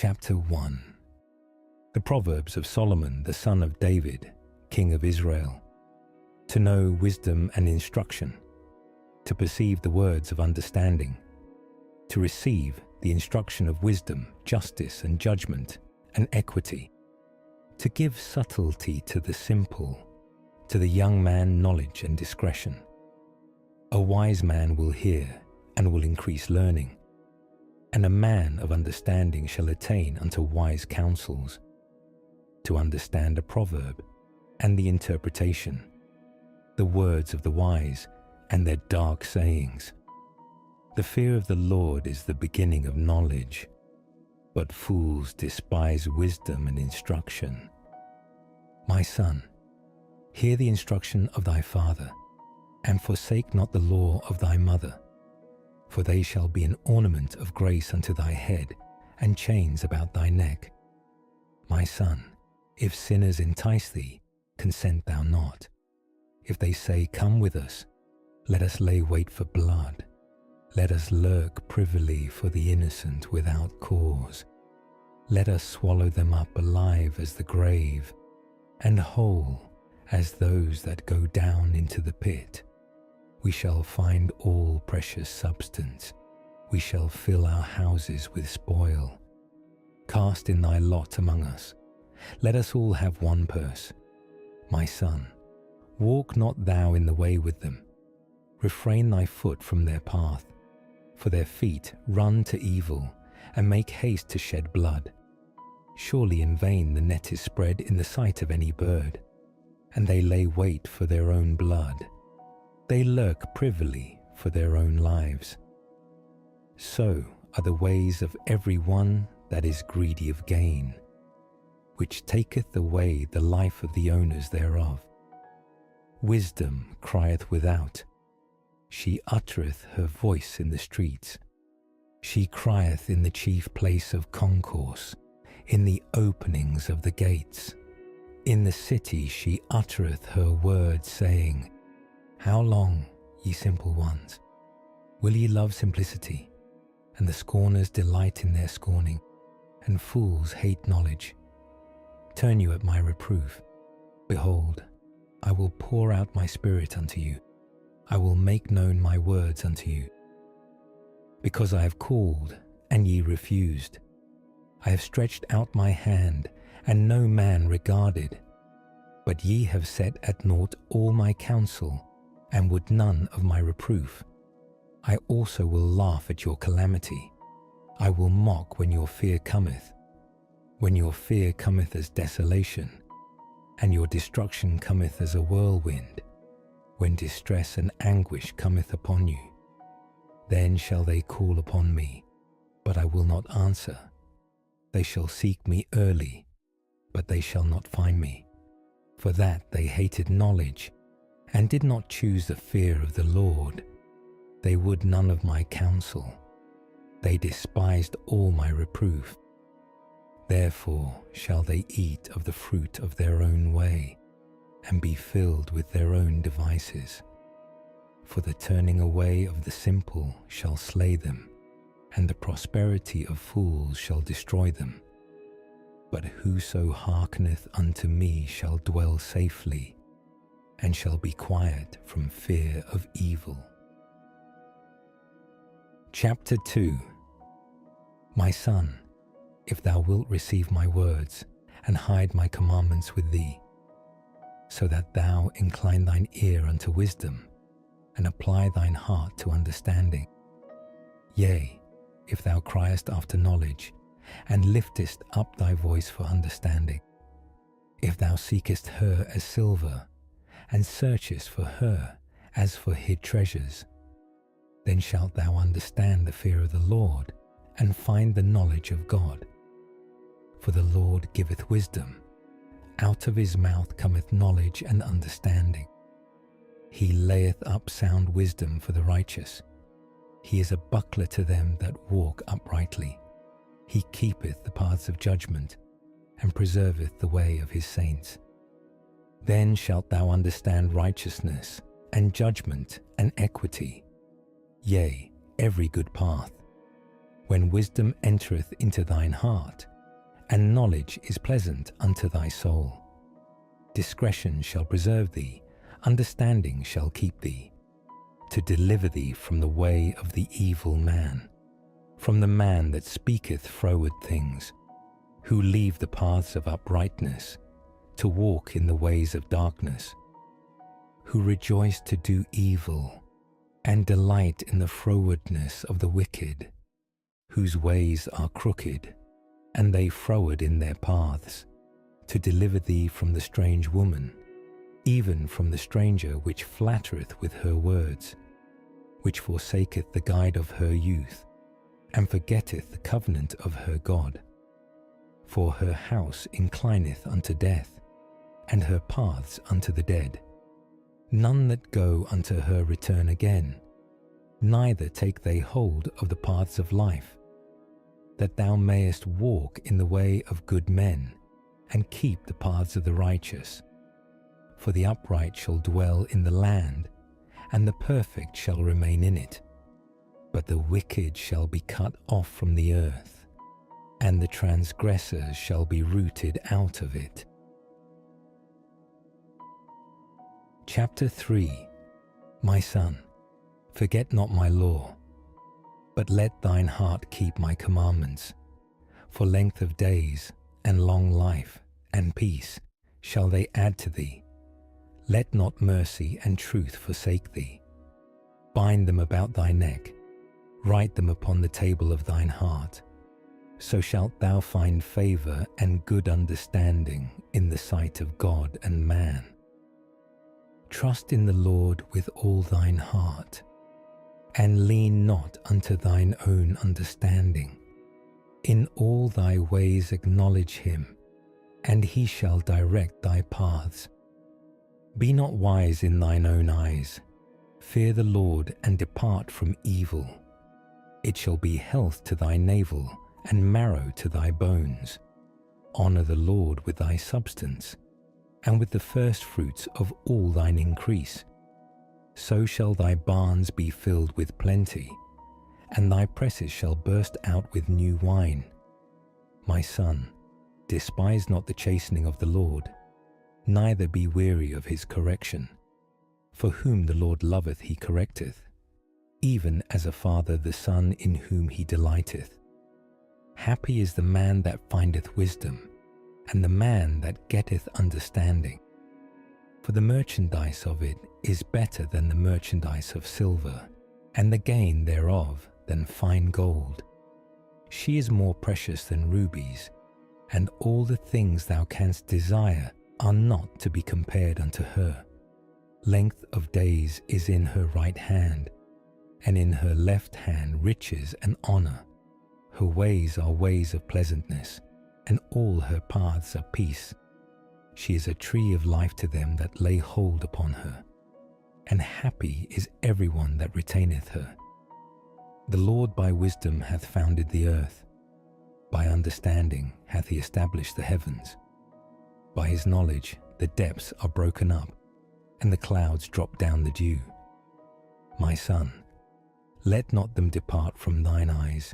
Chapter 1. The Proverbs of Solomon, the son of David, king of Israel. To know wisdom and instruction, to perceive the words of understanding, to receive the instruction of wisdom, justice and judgment and equity, to give subtlety to the simple, to the young man knowledge and discretion. A wise man will hear and will increase learning, and a man of understanding shall attain unto wise counsels. To understand a proverb and the interpretation, the words of the wise and their dark sayings. The fear of the Lord is the beginning of knowledge, but fools despise wisdom and instruction. My son, hear the instruction of thy father, and forsake not the law of thy mother, for they shall be an ornament of grace unto thy head, and chains about thy neck. My son, if sinners entice thee, consent thou not. If they say, Come with us, let us lay wait for blood. Let us lurk privily for the innocent without cause. Let us swallow them up alive as the grave, and whole as those that go down into the pit. We shall find all precious substance. We shall fill our houses with spoil. Cast in thy lot among us. Let us all have one purse. My son, walk not thou in the way with them. Refrain thy foot from their path. For their feet run to evil, and make haste to shed blood. Surely in vain the net is spread in the sight of any bird, and they lay wait for their own blood. They lurk privily for their own lives. So are the ways of every one that is greedy of gain, which taketh away the life of the owners thereof. Wisdom crieth without. She uttereth her voice in the streets. She crieth in the chief place of concourse, in the openings of the gates. In the city she uttereth her word, saying, How long, ye simple ones, will ye love simplicity? And the scorners delight in their scorning, and fools hate knowledge. Turn you at my reproof. Behold, I will pour out my spirit unto you. I will make known my words unto you. Because I have called, and ye refused. I have stretched out my hand, and no man regarded. But ye have set at naught all my counsel, and would none of my reproof. I also will laugh at your calamity. I will mock when your fear cometh. When your fear cometh as desolation, and your destruction cometh as a whirlwind, when distress and anguish cometh upon you. Then shall they call upon me, but I will not answer. They shall seek me early, but they shall not find me. For that they hated knowledge, and did not choose the fear of the Lord. They would none of my counsel. They despised all my reproof. Therefore shall they eat of the fruit of their own way, and be filled with their own devices. For the turning away of the simple shall slay them, and the prosperity of fools shall destroy them. But whoso hearkeneth unto me shall dwell safely, and shall be quiet from fear of evil. Chapter 2. My son, if thou wilt receive my words, and hide my commandments with thee, so that thou incline thine ear unto wisdom, and apply thine heart to understanding. Yea, if thou criest after knowledge, and liftest up thy voice for understanding, if thou seekest her as silver, and searchest for her as for hid treasures, then shalt thou understand the fear of the Lord, and find the knowledge of God. For the Lord giveth wisdom. Out of his mouth cometh knowledge and understanding. He layeth up sound wisdom for the righteous. He is a buckler to them that walk uprightly. He keepeth the paths of judgment, and preserveth the way of his saints. Then shalt thou understand righteousness, and judgment, and equity, yea, every good path. when wisdom entereth into thine heart, and knowledge is pleasant unto thy soul. Discretion shall preserve thee, understanding shall keep thee, to deliver thee from the way of the evil man, from the man that speaketh froward things, who leave the paths of uprightness, to walk in the ways of darkness, who rejoice to do evil, and delight in the frowardness of the wicked, whose ways are crooked, and they froward in their paths, to deliver thee from the strange woman, even from the stranger which flattereth with her words, which forsaketh the guide of her youth, and forgetteth the covenant of her God. For her house inclineth unto death, and her paths unto the dead. None that go unto her return again, neither take they hold of the paths of life, that thou mayest walk in the way of good men, and keep the paths of the righteous. For the upright shall dwell in the land, and the perfect shall remain in it. But the wicked shall be cut off from the earth, and the transgressors shall be rooted out of it. Chapter 3. My son, forget not my law, but let thine heart keep my commandments. For length of days, and long life, and peace shall they add to thee. Let not mercy and truth forsake thee. Bind them about thy neck, write them upon the table of thine heart. So shalt thou find favour and good understanding in the sight of God and man. Trust in the Lord with all thine heart, and lean not unto thine own understanding. In all thy ways acknowledge him, and he shall direct thy paths. Be not wise in thine own eyes. Fear the Lord and depart from evil. It shall be health to thy navel, and marrow to thy bones. Honour the Lord with thy substance, and with the firstfruits of all thine increase. So shall thy barns be filled with plenty, and thy presses shall burst out with new wine. My son, despise not the chastening of the Lord, neither be weary of his correction. For whom the Lord loveth he correcteth, even as a father the son in whom he delighteth. Happy is the man that findeth wisdom, and the man that getteth understanding. For the merchandise of it is better than the merchandise of silver, and the gain thereof than fine gold. She is more precious than rubies, and all the things thou canst desire are not to be compared unto her. Length of days is in her right hand, and in her left hand riches and honour. Her ways are ways of pleasantness, and all her paths are peace. She is a tree of life to them that lay hold upon her, and happy is every one that retaineth her. The Lord by wisdom hath founded the earth, by understanding hath he established the heavens. By his knowledge the depths are broken up, and the clouds drop down the dew. My son, let not them depart from thine eyes.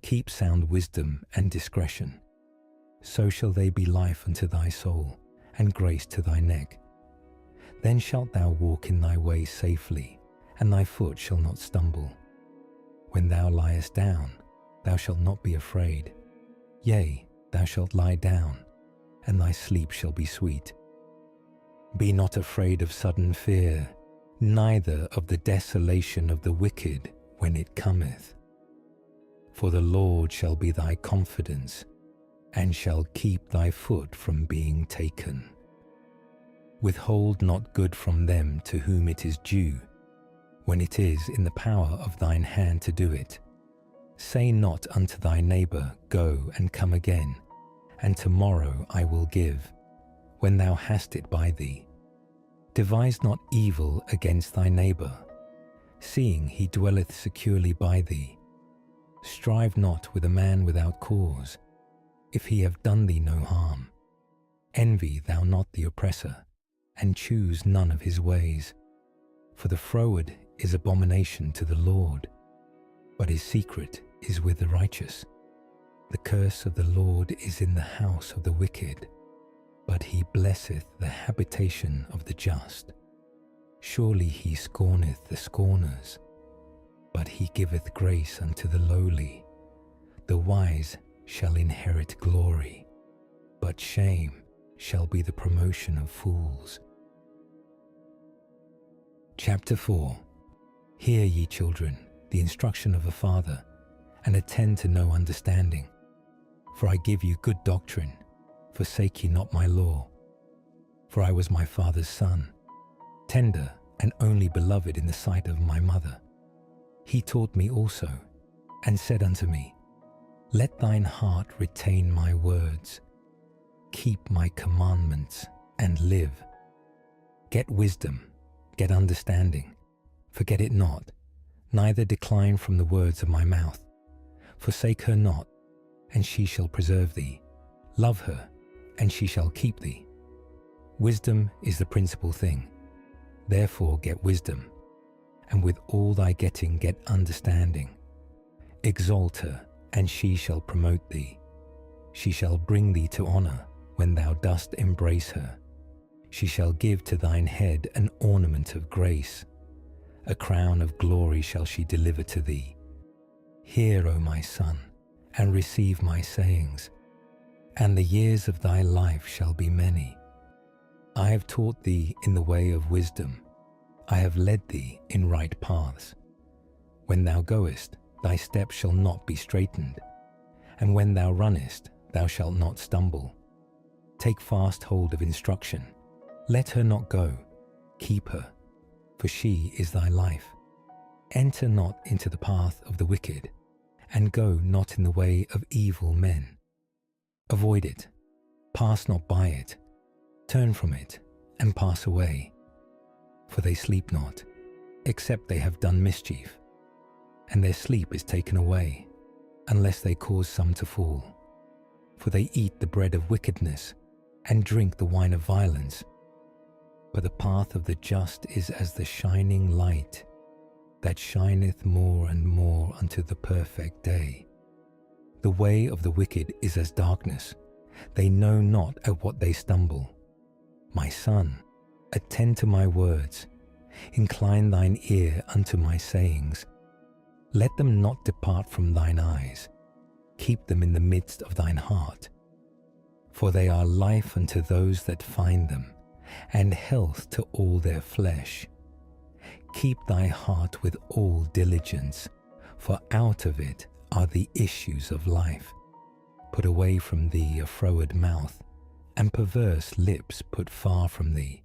Keep sound wisdom and discretion. So shall they be life unto thy soul, and grace to thy neck. Then shalt thou walk in thy way safely, and thy foot shall not stumble. When thou liest down, thou shalt not be afraid. Yea, thou shalt lie down, and thy sleep shall be sweet. Be not afraid of sudden fear, neither of the desolation of the wicked when it cometh. For the Lord shall be thy confidence, and shall keep thy foot from being taken. Withhold not good from them to whom it is due, when it is in the power of thine hand to do it. Say not unto thy neighbour, Go and come again, and tomorrow I will give, when thou hast it by thee. Devise not evil against thy neighbour, seeing he dwelleth securely by thee. Strive not with a man without cause, if he have done thee no harm. Envy thou not the oppressor, and choose none of his ways. For the froward is abomination to the Lord, but his secret is with the righteous. The curse of the Lord is in the house of the wicked, but he blesseth the habitation of the just. Surely he scorneth the scorners, but he giveth grace unto the lowly. The wise shall inherit glory, but shame shall be the promotion of fools. Chapter 4. Hear, ye children, the instruction of a father, and attend to no understanding. For I give you good doctrine, forsake ye not my law. For I was my father's son, tender and only beloved in the sight of my mother. He taught me also, and said unto me, Let thine heart retain my words. Keep my commandments, and live. Get wisdom, get understanding. Forget it not, neither decline from the words of my mouth. Forsake her not, and she shall preserve thee. Love her, and she shall keep thee. Wisdom is the principal thing. Therefore get wisdom, and with all thy getting get understanding. Exalt her, and she shall promote thee. She shall bring thee to honor when thou dost embrace her. She shall give to thine head an ornament of grace. A crown of glory shall she deliver to thee. Hear, O my son, and receive my sayings, and the years of thy life shall be many. I have taught thee in the way of wisdom. I have led thee in right paths. When thou goest, thy steps shall not be straitened, and when thou runnest, thou shalt not stumble. Take fast hold of instruction. Let her not go. Keep her, for she is thy life. Enter not into the path of the wicked, and go not in the way of evil men. Avoid it, pass not by it, turn from it, and pass away. For they sleep not, except they have done mischief, and their sleep is taken away, unless they cause some to fall. For they eat the bread of wickedness, and drink the wine of violence. But the path of the just is as the shining light, that shineth more and more unto the perfect day. The way of the wicked is as darkness. They know not at what they stumble. My son, attend to my words. Incline thine ear unto my sayings. Let them not depart from thine eyes. Keep them in the midst of thine heart. For they are life unto those that find them, and health to all their flesh. Keep thy heart with all diligence, for out of it are the issues of life. Put away from thee a froward mouth, and perverse lips put far from thee.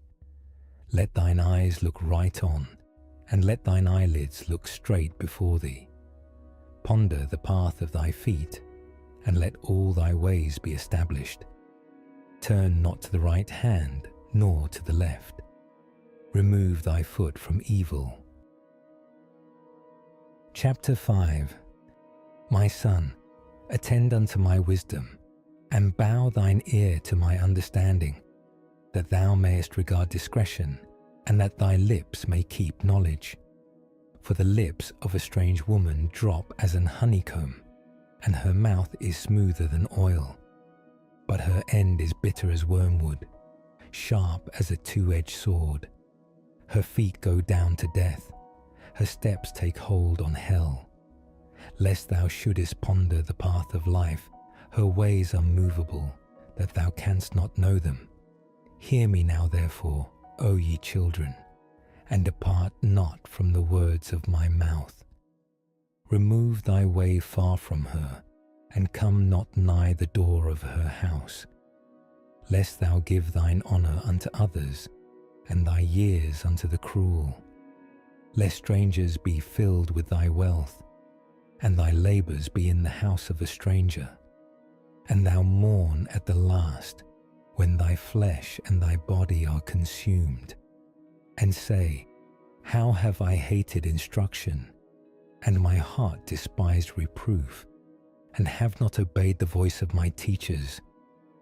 Let thine eyes look right on, and let thine eyelids look straight before thee. Ponder the path of thy feet, and let all thy ways be established. Turn not to the right hand, nor to the left. Remove thy foot from evil. Chapter 5. My son, attend unto my wisdom, and bow thine ear to my understanding, that thou mayest regard discretion, and that thy lips may keep knowledge. For the lips of a strange woman drop as an honeycomb, and her mouth is smoother than oil. But her end is bitter as wormwood, sharp as a two-edged sword. Her feet go down to death, her steps take hold on hell. Lest thou shouldest ponder the path of life, her ways are movable, that thou canst not know them. Hear me now therefore, O ye children, and depart not from the words of my mouth. Remove thy way far from her, and come not nigh the door of her house, lest thou give thine honour unto others, and thy years unto the cruel. Lest strangers be filled with thy wealth, and thy labours be in the house of a stranger, and thou mourn at the last, when thy flesh and thy body are consumed, and say, How have I hated instruction, and my heart despised reproof, and have not obeyed the voice of my teachers,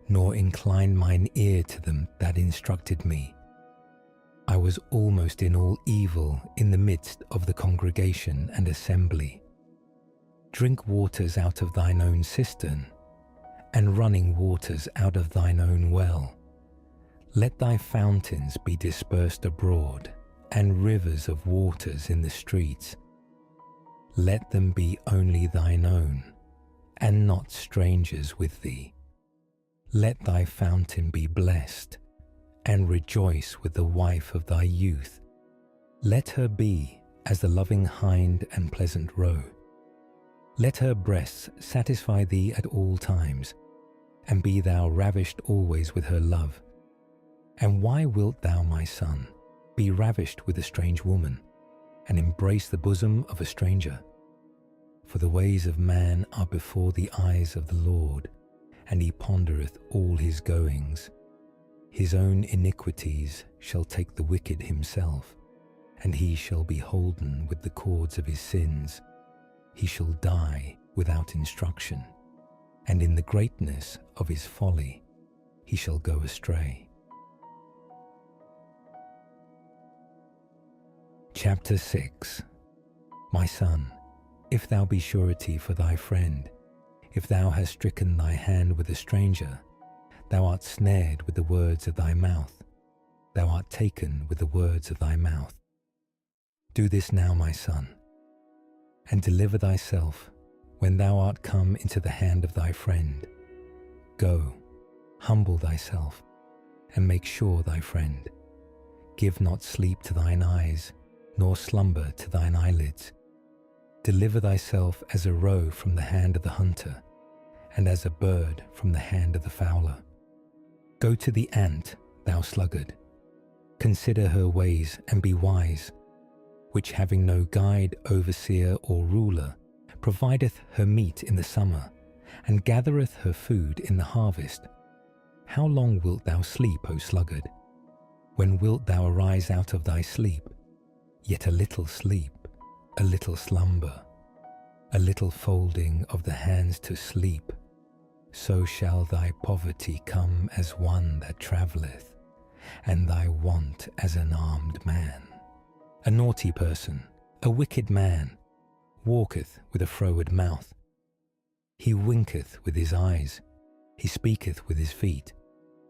nor inclined mine ear to them that instructed me. I was almost in all evil in the midst of the congregation and assembly. Drink waters out of thine own cistern, and running waters out of thine own well. Let thy fountains be dispersed abroad, and rivers of waters in the streets. Let them be only thine own, and not strangers with thee. Let thy fountain be blessed, and rejoice with the wife of thy youth. Let her be as the loving hind and pleasant roe. Let her breasts satisfy thee at all times, and be thou ravished always with her love. And why wilt thou, my son, be ravished with a strange woman, and embrace the bosom of a stranger? For the ways of man are before the eyes of the Lord, and he pondereth all his goings. His own iniquities shall take the wicked himself, and he shall be holden with the cords of his sins. He shall die without instruction, and in the greatness of his folly he shall go astray. Chapter 6. My son, if thou be surety for thy friend, if thou hast stricken thy hand with a stranger, thou art snared with the words of thy mouth, thou art taken with the words of thy mouth. Do this now, my son, and deliver thyself when thou art come into the hand of thy friend. Go, humble thyself, and make sure thy friend. Give not sleep to thine eyes, nor slumber to thine eyelids. Deliver thyself as a roe from the hand of the hunter, and as a bird from the hand of the fowler. Go to the ant, thou sluggard. Consider her ways and be wise, which having no guide, overseer, or ruler, provideth her meat in the summer, and gathereth her food in the harvest. How long wilt thou sleep, O sluggard? When wilt thou arise out of thy sleep? Yet a little sleep, a little slumber, a little folding of the hands to sleep. So shall thy poverty come as one that travelleth, and thy want as an armed man. A naughty person, a wicked man, walketh with a froward mouth. He winketh with his eyes, he speaketh with his feet,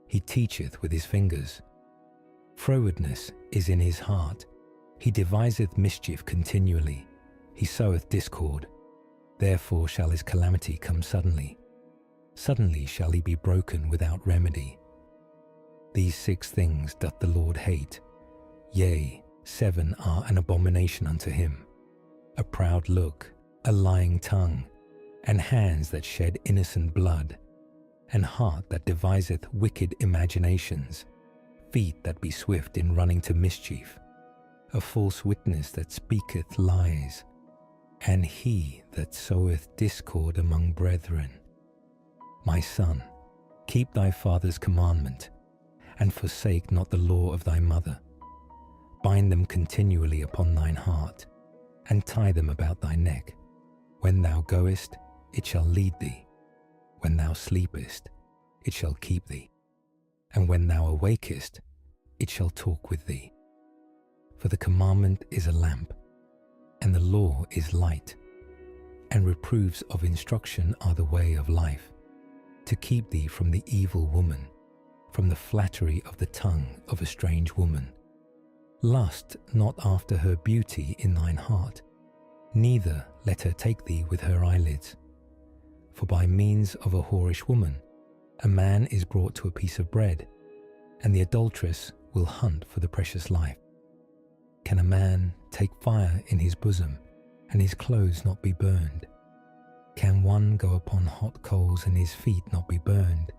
he teacheth with his fingers. Frowardness is in his heart, he deviseth mischief continually, he soweth discord. Therefore shall his calamity come suddenly. Suddenly shall he be broken without remedy. These 6 things doth the Lord hate, yea, 7 are an abomination unto him: a proud look, a lying tongue, and hands that shed innocent blood, an heart that deviseth wicked imaginations, feet that be swift in running to mischief, a false witness that speaketh lies, and he that soweth discord among brethren. My son, keep thy father's commandment, and forsake not the law of thy mother. Bind them continually upon thine heart, and tie them about thy neck. When thou goest, it shall lead thee. When thou sleepest, it shall keep thee. And when thou awakest, it shall talk with thee. For the commandment is a lamp, and the law is light, and reproofs of instruction are the way of life, to keep thee from the evil woman, from the flattery of the tongue of a strange woman. Lust not after her beauty in thine heart, neither let her take thee with her eyelids. For by means of a whorish woman, a man is brought to a piece of bread, and the adulteress will hunt for the precious life. Can a man take fire in his bosom, and his clothes not be burned? Can one go upon hot coals, and his feet not be burned?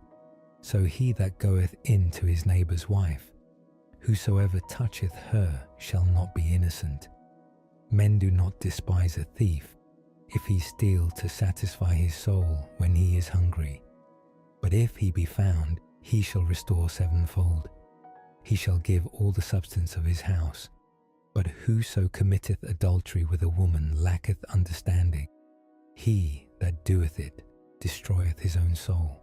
So he that goeth in to his neighbour's wife, whosoever toucheth her shall not be innocent. Men do not despise a thief, if he steal to satisfy his soul when he is hungry. But if he be found, he shall restore sevenfold. He shall give all the substance of his house. But whoso committeth adultery with a woman lacketh understanding. He that doeth it destroyeth his own soul.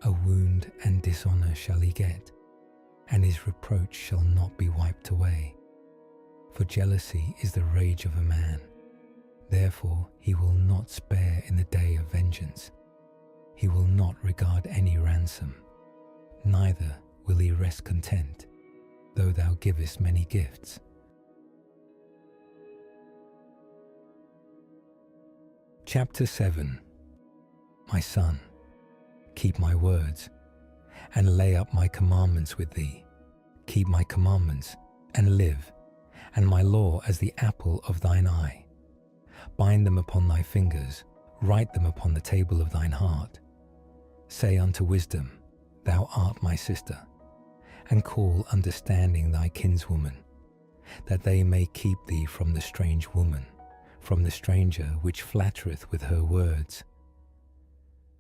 A wound and dishonour shall he get, and his reproach shall not be wiped away. For jealousy is the rage of a man. Therefore he will not spare in the day of vengeance. He will not regard any ransom, neither will he rest content, though thou givest many gifts. Chapter 7. My son, keep my words, and lay up my commandments with thee. Keep my commandments, and live, and my law as the apple of thine eye. Bind them upon thy fingers, write them upon the table of thine heart. Say unto wisdom, Thou art my sister, and call understanding thy kinswoman, that they may keep thee from the strange woman, from the stranger which flattereth with her words.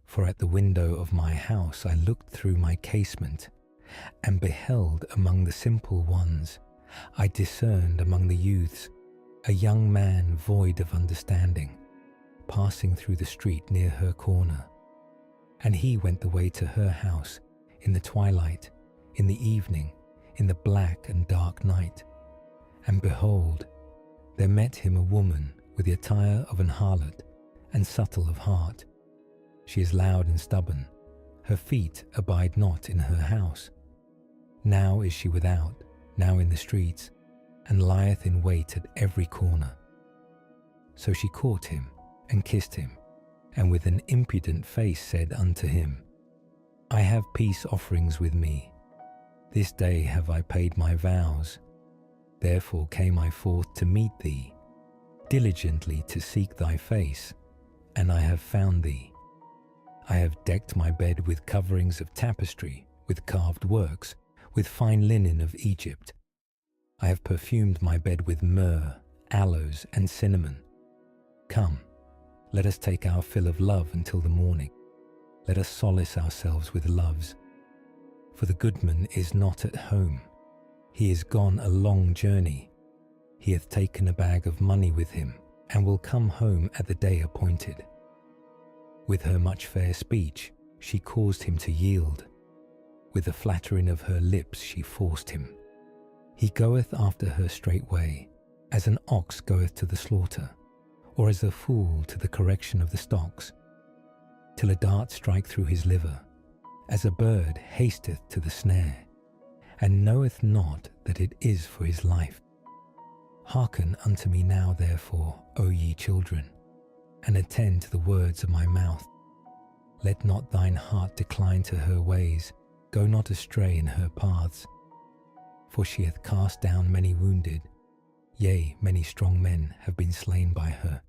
For at the window of my house I looked through my casement, and beheld among the simple ones, I discerned among the youths, a young man void of understanding, passing through the street near her corner. And he went the way to her house in the twilight, in the evening, in the black and dark night. And behold, there met him a woman with the attire of an harlot, and subtle of heart. She is loud and stubborn, her feet abide not in her house. Now is she without, now in the streets, and lieth in wait at every corner. So she caught him, and kissed him, and with an impudent face said unto him, I have peace offerings with me. This day have I paid my vows. Therefore came I forth to meet thee, diligently to seek thy face, and I have found thee. I have decked my bed with coverings of tapestry, with carved works, with fine linen of Egypt. I have perfumed my bed with myrrh, aloes, and cinnamon. Come, let us take our fill of love until the morning. Let us solace ourselves with loves. For the goodman is not at home. He is gone a long journey. He hath taken a bag of money with him, and will come home at the day appointed. With her much fair speech she caused him to yield. With the flattering of her lips she forced him. He goeth after her straightway, as an ox goeth to the slaughter, or as a fool to the correction of the stocks, till a dart strike through his liver, as a bird hasteth to the snare, and knoweth not that it is for his life. Hearken unto me now therefore, O ye children, and attend to the words of my mouth. Let not thine heart decline to her ways, go not astray in her paths. For she hath cast down many wounded, yea, many strong men have been slain by her.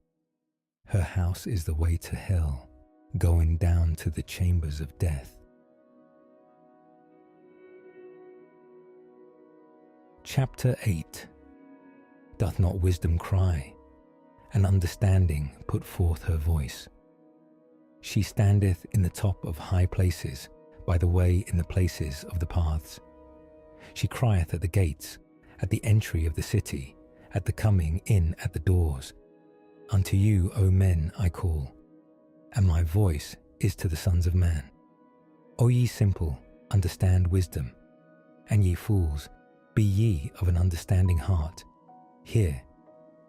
Her house is the way to hell, going down to the chambers of death. Chapter 8. Doth not wisdom cry, and understanding put forth her voice? She standeth in the top of high places, by the way in the places of the paths. She crieth at the gates, at the entry of the city, at the coming in at the doors. Unto you, O men, I call, and my voice is to the sons of man. O ye simple, understand wisdom, and ye fools, be ye of an understanding heart. Hear,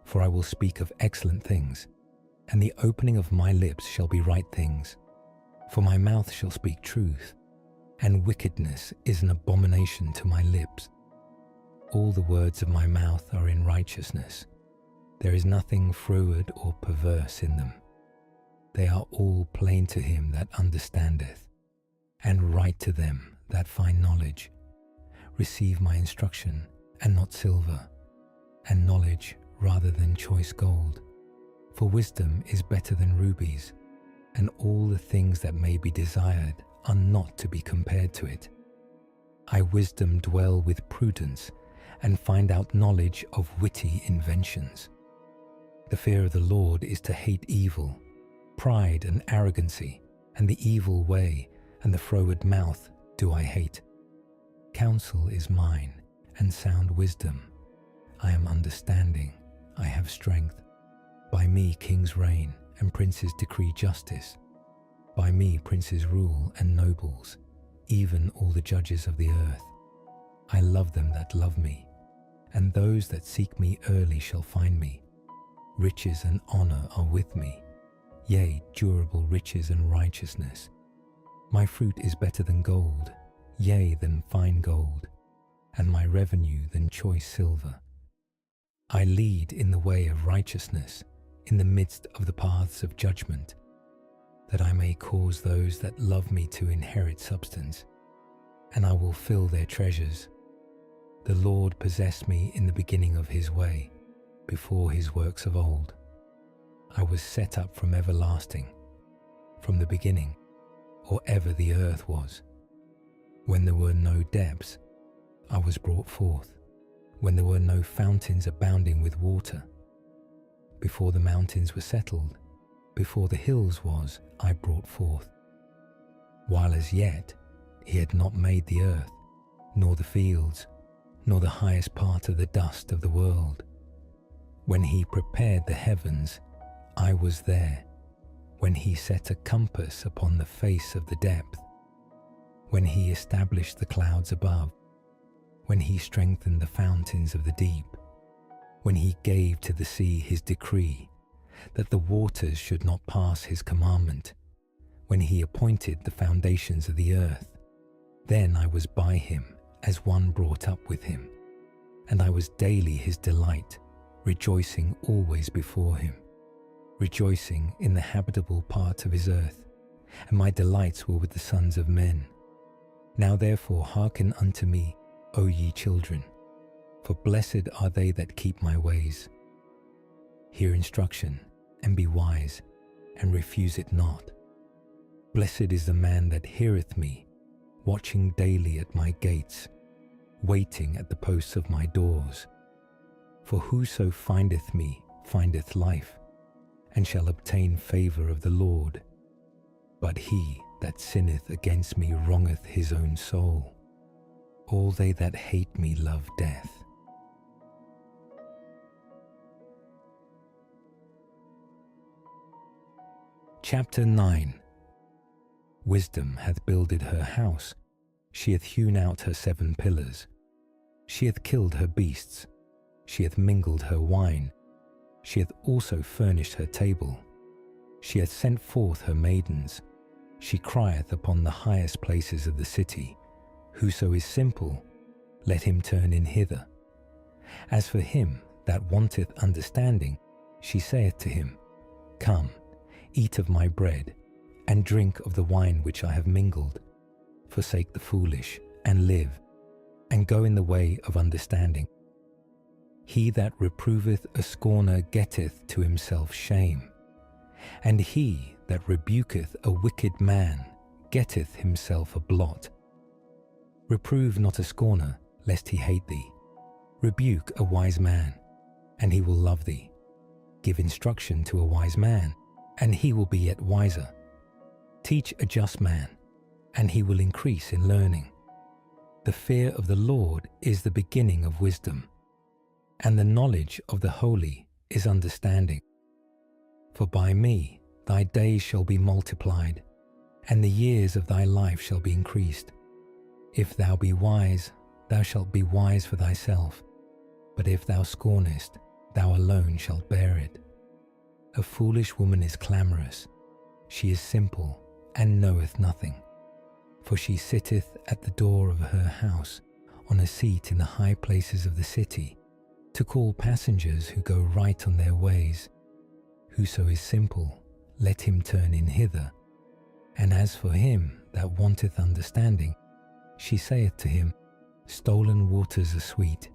for I will speak of excellent things, and the opening of my lips shall be right things. For my mouth shall speak truth, and wickedness is an abomination to my lips. All the words of my mouth are in righteousness. There is nothing froward or perverse in them. They are all plain to him that understandeth, and right to them that find knowledge. Receive my instruction, and not silver, and knowledge rather than choice gold. For wisdom is better than rubies, and all the things that may be desired are not to be compared to it. I wisdom dwell with prudence, and find out knowledge of witty inventions. The fear of the Lord is to hate evil, pride and arrogancy, and the evil way, and the froward mouth do I hate. Counsel is mine, and sound wisdom. I am understanding, I have strength. By me kings reign, and princes decree justice. By me princes rule, and nobles, even all the judges of the earth. I love them that love me, and those that seek me early shall find me. Riches and honor are with me, yea, durable riches and righteousness. My fruit is better than gold, yea, than fine gold, and my revenue than choice silver. I lead in the way of righteousness, in the midst of the paths of judgment, that I may cause those that love me to inherit substance, and I will fill their treasures. The Lord possessed me in the beginning of his way, before his works of old. I was set up from everlasting, from the beginning, or ever the earth was. When there were no depths, I was brought forth, when there were no fountains abounding with water. Before the mountains were settled, before the hills was, I brought forth. While as yet he had not made the earth, nor the fields, nor the highest part of the dust of the world. When he prepared the heavens, I was there. When he set a compass upon the face of the depth. When he established the clouds above. When he strengthened the fountains of the deep. When he gave to the sea his decree, that the waters should not pass his commandment. When he appointed the foundations of the earth. Then I was by him as one brought up with him, and I was daily his delight, rejoicing always before him, rejoicing in the habitable part of his earth, and my delights were with the sons of men. Now therefore hearken unto me, O ye children, for blessed are they that keep my ways. Hear instruction, and be wise, and refuse it not. Blessed is the man that heareth me, watching daily at my gates, waiting at the posts of my doors. For whoso findeth me findeth life, and shall obtain favour of the Lord. But he that sinneth against me wrongeth his own soul. All they that hate me love death. Chapter 9. Wisdom hath builded her house, she hath hewn out her 7 pillars. She hath killed her beasts, she hath mingled her wine, she hath also furnished her table. She hath sent forth her maidens, she crieth upon the highest places of the city. Whoso is simple, let him turn in hither. As for him that wanteth understanding, she saith to him, Come, eat of my bread, and drink of the wine which I have mingled. Forsake the foolish, and live, and go in the way of understanding. He that reproveth a scorner getteth to himself shame, and he that rebuketh a wicked man getteth himself a blot. Reprove not a scorner, lest he hate thee. Rebuke a wise man, and he will love thee. Give instruction to a wise man, and he will be yet wiser. Teach a just man, and he will increase in learning. The fear of the Lord is the beginning of wisdom, and the knowledge of the holy is understanding. For by me thy days shall be multiplied, and the years of thy life shall be increased. If thou be wise, thou shalt be wise for thyself, but if thou scornest, thou alone shalt bear it. A foolish woman is clamorous, she is simple, and knoweth nothing. For she sitteth at the door of her house, on a seat in the high places of the city, to call passengers who go right on their ways. Whoso is simple, let him turn in hither. And as for him that wanteth understanding, she saith to him, Stolen waters are sweet,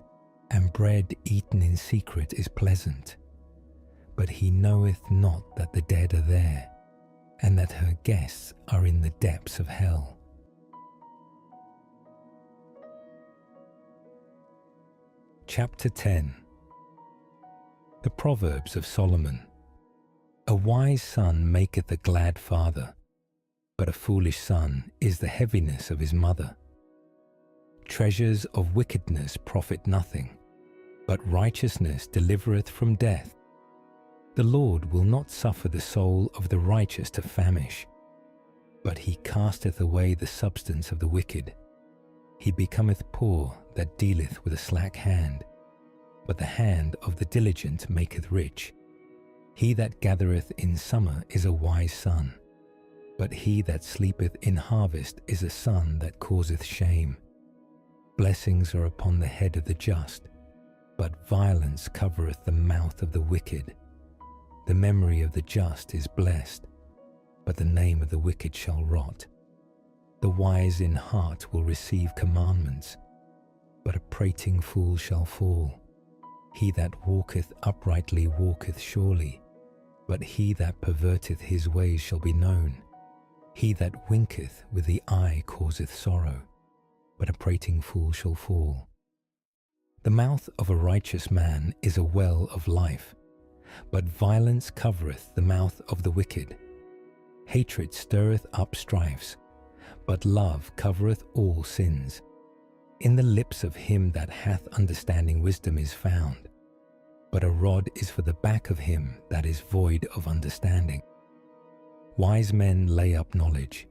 and bread eaten in secret is pleasant. But he knoweth not that the dead are there, and that her guests are in the depths of hell. Chapter 10. The Proverbs of Solomon. A wise son maketh a glad father, but a foolish son is the heaviness of his mother. Treasures of wickedness profit nothing, but righteousness delivereth from death. The Lord will not suffer the soul of the righteous to famish, but he casteth away the substance of the wicked. He becometh poor that dealeth with a slack hand, but the hand of the diligent maketh rich. He that gathereth in summer is a wise son, but he that sleepeth in harvest is a son that causeth shame. Blessings are upon the head of the just, but violence covereth the mouth of the wicked. The memory of the just is blessed, but the name of the wicked shall rot. The wise in heart will receive commandments, but a prating fool shall fall. He that walketh uprightly walketh surely, but he that perverteth his ways shall be known. He that winketh with the eye causeth sorrow, but a prating fool shall fall. The mouth of a righteous man is a well of life, but violence covereth the mouth of the wicked. Hatred stirreth up strifes, but love covereth all sins. In the lips of him that hath understanding wisdom is found, but a rod is for the back of him that is void of understanding. Wise men lay up knowledge,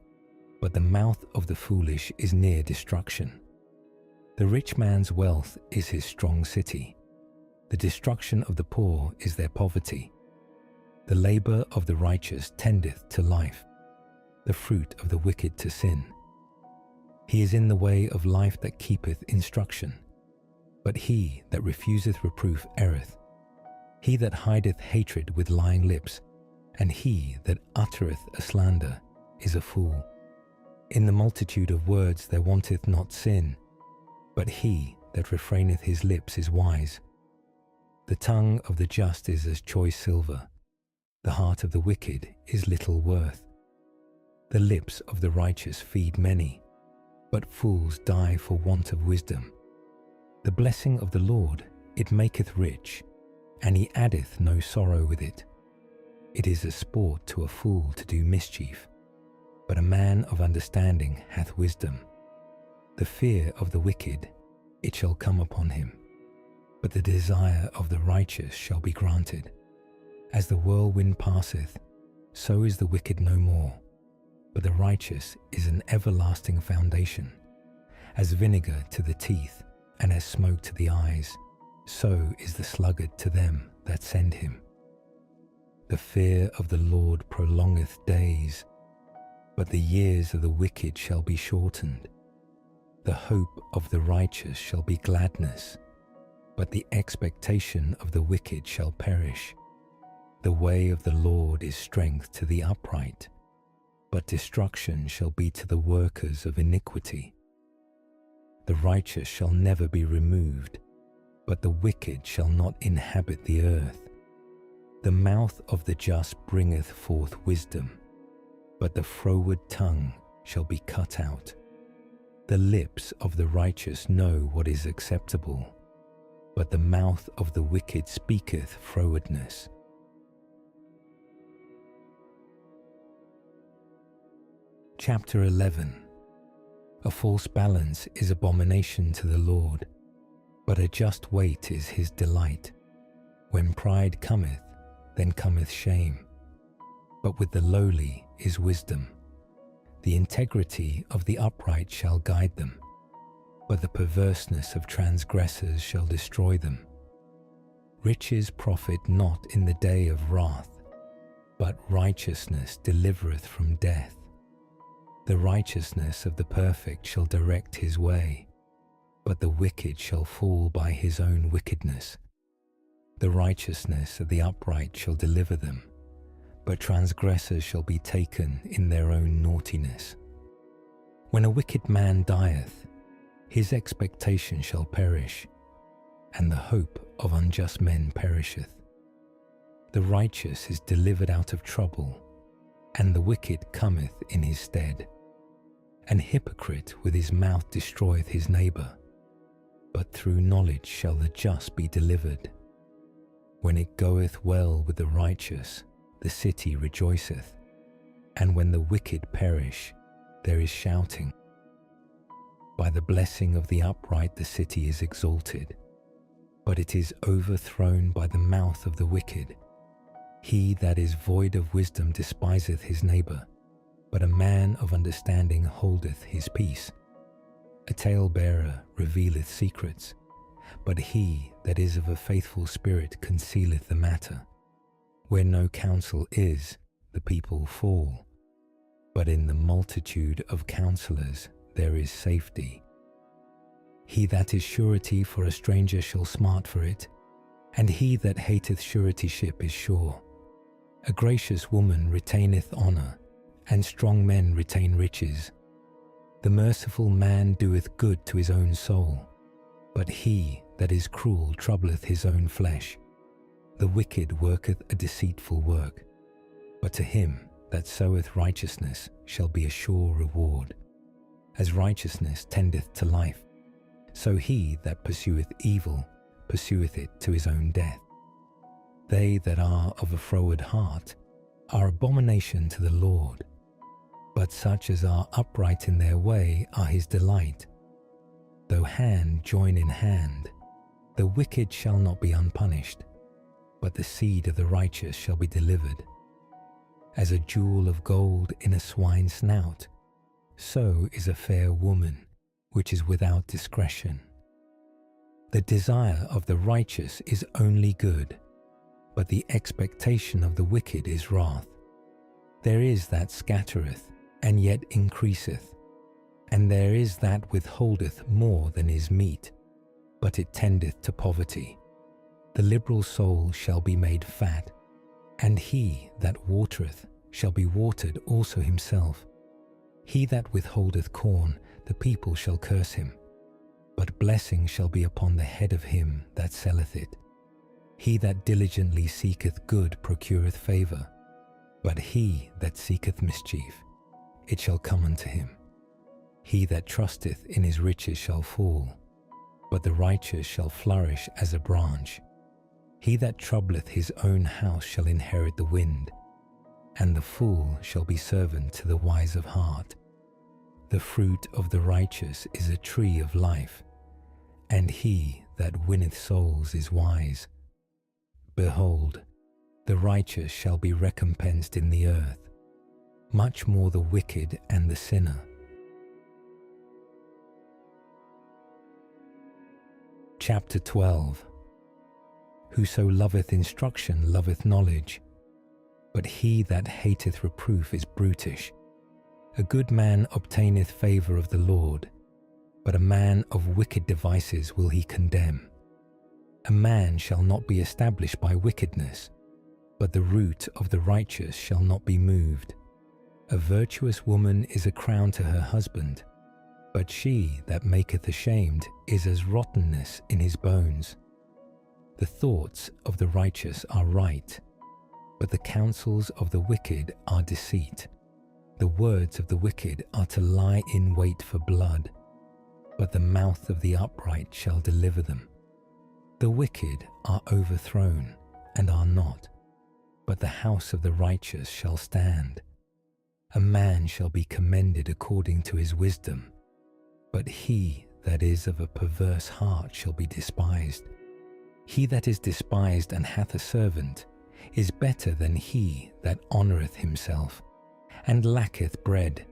but the mouth of the foolish is near destruction. The rich man's wealth is his strong city. The destruction of the poor is their poverty. The labor of the righteous tendeth to life, the fruit of the wicked to sin. He is in the way of life that keepeth instruction, but he that refuseth reproof erreth. He that hideth hatred with lying lips, and he that uttereth a slander, is a fool. In the multitude of words there wanteth not sin, but he that refraineth his lips is wise. The tongue of the just is as choice silver, the heart of the wicked is little worth. The lips of the righteous feed many, but fools die for want of wisdom. The blessing of the Lord, it maketh rich, and he addeth no sorrow with it. It is a sport to a fool to do mischief, but a man of understanding hath wisdom. The fear of the wicked, it shall come upon him, but the desire of the righteous shall be granted. As the whirlwind passeth, so is the wicked no more, but the righteous is an everlasting foundation. As vinegar to the teeth, and as smoke to the eyes, so is the sluggard to them that send him. The fear of the Lord prolongeth days, but the years of the wicked shall be shortened. The hope of the righteous shall be gladness, but the expectation of the wicked shall perish. The way of the Lord is strength to the upright, but destruction shall be to the workers of iniquity. The righteous shall never be removed, but the wicked shall not inhabit the earth. The mouth of the just bringeth forth wisdom, but the froward tongue shall be cut out. The lips of the righteous know what is acceptable, but the mouth of the wicked speaketh frowardness. Chapter 11. A false balance is abomination to the Lord, but a just weight is his delight. When pride cometh, then cometh shame, but with the lowly is wisdom. The integrity of the upright shall guide them, but the perverseness of transgressors shall destroy them. Riches profit not in the day of wrath, but righteousness delivereth from death. The righteousness of the perfect shall direct his way, but the wicked shall fall by his own wickedness. The righteousness of the upright shall deliver them, but transgressors shall be taken in their own naughtiness. When a wicked man dieth, his expectation shall perish, and the hope of unjust men perisheth. The righteous is delivered out of trouble, and the wicked cometh in his stead. An hypocrite with his mouth destroyeth his neighbour, but through knowledge shall the just be delivered. When it goeth well with the righteous, the city rejoiceth, and when the wicked perish, there is shouting. By the blessing of the upright the city is exalted, but it is overthrown by the mouth of the wicked. He that is void of wisdom despiseth his neighbour, but a man of understanding holdeth his peace. A talebearer revealeth secrets, but he that is of a faithful spirit concealeth the matter. Where no counsel is, the people fall, but in the multitude of counselors there is safety. He that is surety for a stranger shall smart for it, and he that hateth suretyship is sure. A gracious woman retaineth honour, and strong men retain riches. The merciful man doeth good to his own soul, but he that is cruel troubleth his own flesh. The wicked worketh a deceitful work, but to him that soweth righteousness shall be a sure reward. As righteousness tendeth to life, so he that pursueth evil pursueth it to his own death. They that are of a froward heart are abomination to the Lord, but such as are upright in their way are his delight. Though hand join in hand, the wicked shall not be unpunished, but the seed of the righteous shall be delivered. As a jewel of gold in a swine's snout, so is a fair woman which is without discretion. The desire of the righteous is only good, but the expectation of the wicked is wrath. There is that scattereth, and yet increaseth, and there is that withholdeth more than is meet, but it tendeth to poverty. The liberal soul shall be made fat, and he that watereth shall be watered also himself. He that withholdeth corn, the people shall curse him, but blessing shall be upon the head of him that selleth it. He that diligently seeketh good procureth favour, but he that seeketh mischief, it shall come unto him. He that trusteth in his riches shall fall, but the righteous shall flourish as a branch. He that troubleth his own house shall inherit the wind, and the fool shall be servant to the wise of heart. The fruit of the righteous is a tree of life, and he that winneth souls is wise. Behold, the righteous shall be recompensed in the earth, much more the wicked and the sinner. Chapter 12. Whoso loveth instruction loveth knowledge, but he that hateth reproof is brutish. A good man obtaineth favour of the Lord, but a man of wicked devices will he condemn. A man shall not be established by wickedness, but the root of the righteous shall not be moved. A virtuous woman is a crown to her husband, but she that maketh ashamed is as rottenness in his bones. The thoughts of the righteous are right, but the counsels of the wicked are deceit. The words of the wicked are to lie in wait for blood, but the mouth of the upright shall deliver them. The wicked are overthrown and are not, but the house of the righteous shall stand. A man shall be commended according to his wisdom, but he that is of a perverse heart shall be despised. He that is despised and hath a servant is better than he that honoureth himself, and lacketh bread.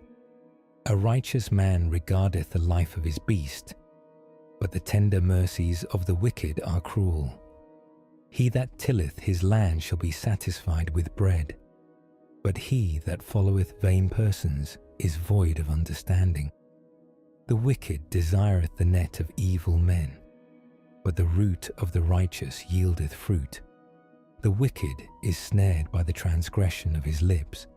A righteous man regardeth the life of his beast, but the tender mercies of the wicked are cruel. He that tilleth his land shall be satisfied with bread, but he that followeth vain persons is void of understanding. The wicked desireth the net of evil men, but the root of the righteous yieldeth fruit. The wicked is snared by the transgression of his lips,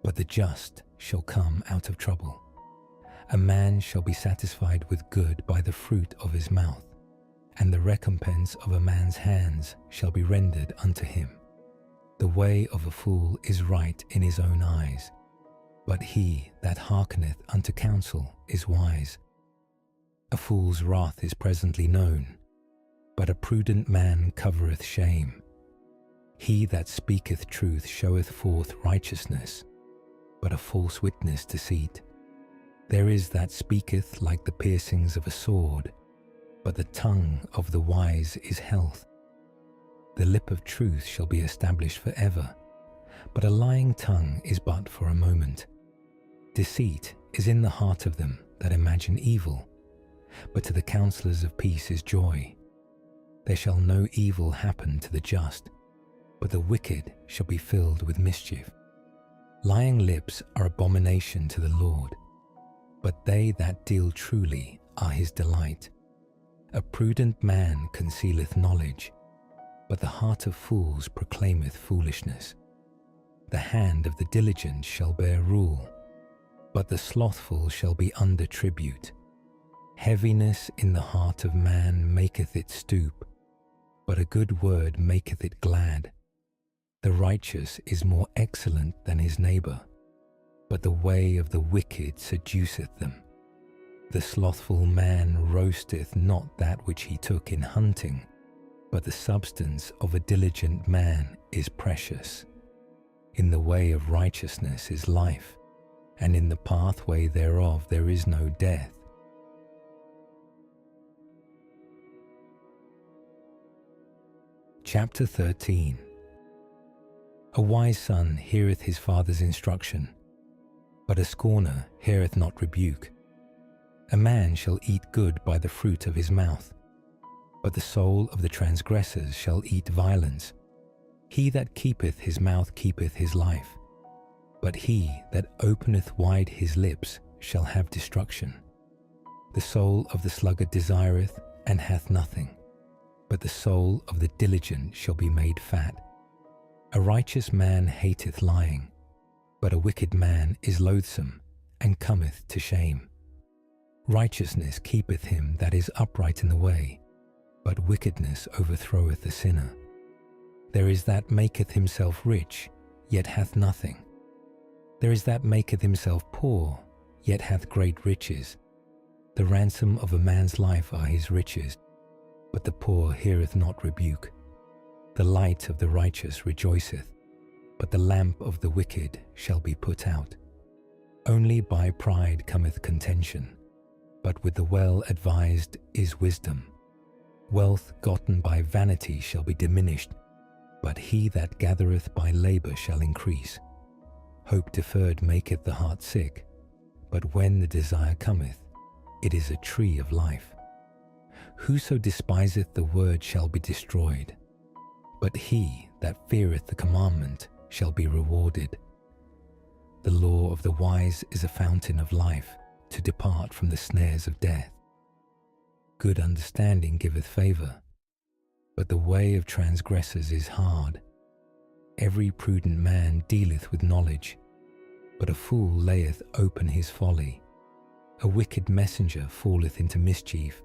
but the just shall come out of trouble. A man shall be satisfied with good by the fruit of his mouth, and the recompense of a man's hands shall be rendered unto him. The way of a fool is right in his own eyes, but he that hearkeneth unto counsel is wise. A fool's wrath is presently known, but a prudent man covereth shame. He that speaketh truth showeth forth righteousness, but a false witness deceit. There is that speaketh like the piercings of a sword, but the tongue of the wise is health. The lip of truth shall be established forever, but a lying tongue is but for a moment. Deceit is in the heart of them that imagine evil, but to the counselors of peace is joy. There shall no evil happen to the just, but the wicked shall be filled with mischief. Lying lips are abomination to the Lord, but they that deal truly are his delight. A prudent man concealeth knowledge, but the heart of fools proclaimeth foolishness. The hand of the diligent shall bear rule, but the slothful shall be under tribute. Heaviness in the heart of man maketh it stoop, but a good word maketh it glad. The righteous is more excellent than his neighbor, but the way of the wicked seduceth them. The slothful man roasteth not that which he took in hunting, but the substance of a diligent man is precious. In the way of righteousness is life, and in the pathway thereof there is no death. Chapter 13. A wise son heareth his father's instruction, but a scorner heareth not rebuke. A man shall eat good by the fruit of his mouth, but the soul of the transgressors shall eat violence. He that keepeth his mouth keepeth his life, but he that openeth wide his lips shall have destruction. The soul of the sluggard desireth, and hath nothing, but the soul of the diligent shall be made fat. A righteous man hateth lying, but a wicked man is loathsome, and cometh to shame. Righteousness keepeth him that is upright in the way, but wickedness overthroweth the sinner. There is that maketh himself rich, yet hath nothing. There is that maketh himself poor, yet hath great riches. The ransom of a man's life are his riches, but the poor heareth not rebuke. The light of the righteous rejoiceth, but the lamp of the wicked shall be put out. Only by pride cometh contention, but with the well-advised is wisdom. Wealth gotten by vanity shall be diminished, but he that gathereth by labour shall increase. Hope deferred maketh the heart sick, but when the desire cometh, it is a tree of life. Whoso despiseth the word shall be destroyed, but he that feareth the commandment shall be rewarded. The law of the wise is a fountain of life, to depart from the snares of death. Good understanding giveth favour, but the way of transgressors is hard. Every prudent man dealeth with knowledge, but a fool layeth open his folly. A wicked messenger falleth into mischief,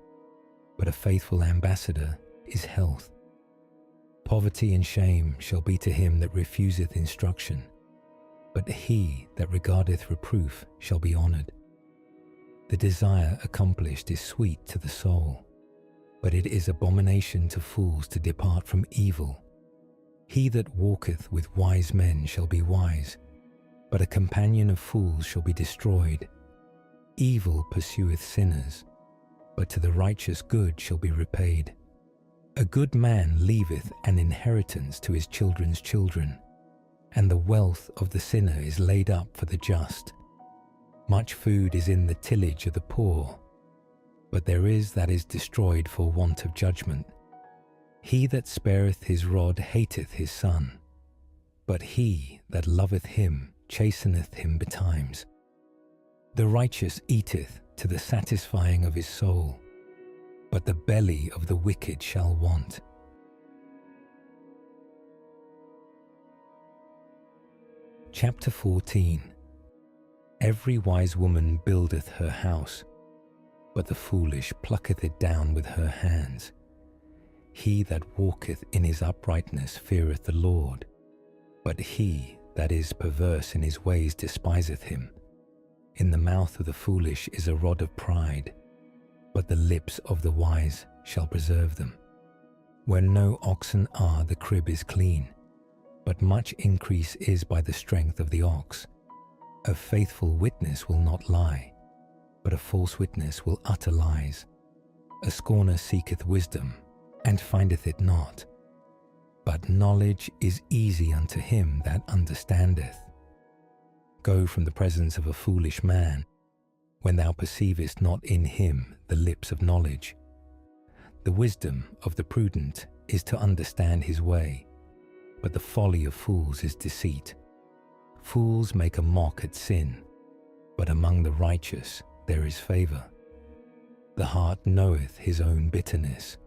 but a faithful ambassador is health. Poverty and shame shall be to him that refuseth instruction, but he that regardeth reproof shall be honoured. The desire accomplished is sweet to the soul, but it is abomination to fools to depart from evil. He that walketh with wise men shall be wise, but a companion of fools shall be destroyed. Evil pursueth sinners, but to the righteous good shall be repaid. A good man leaveth an inheritance to his children's children, and the wealth of the sinner is laid up for the just. Much food is in the tillage of the poor, but there is that is destroyed for want of judgment. He that spareth his rod hateth his son, but he that loveth him chasteneth him betimes. The righteous eateth to the satisfying of his soul, but the belly of the wicked shall want. Chapter 14. Every wise woman buildeth her house, but the foolish plucketh it down with her hands. He that walketh in his uprightness feareth the Lord, but he that is perverse in his ways despiseth him. In the mouth of the foolish is a rod of pride, but the lips of the wise shall preserve them. Where no oxen are, the crib is clean, but much increase is by the strength of the ox. A faithful witness will not lie, but a false witness will utter lies. A scorner seeketh wisdom, and findeth it not, but knowledge is easy unto him that understandeth. Go from the presence of a foolish man, when thou perceivest not in him the lips of knowledge. The wisdom of the prudent is to understand his way, but the folly of fools is deceit. Fools make a mock at sin, but among the righteous there is favor. The heart knoweth his own bitterness,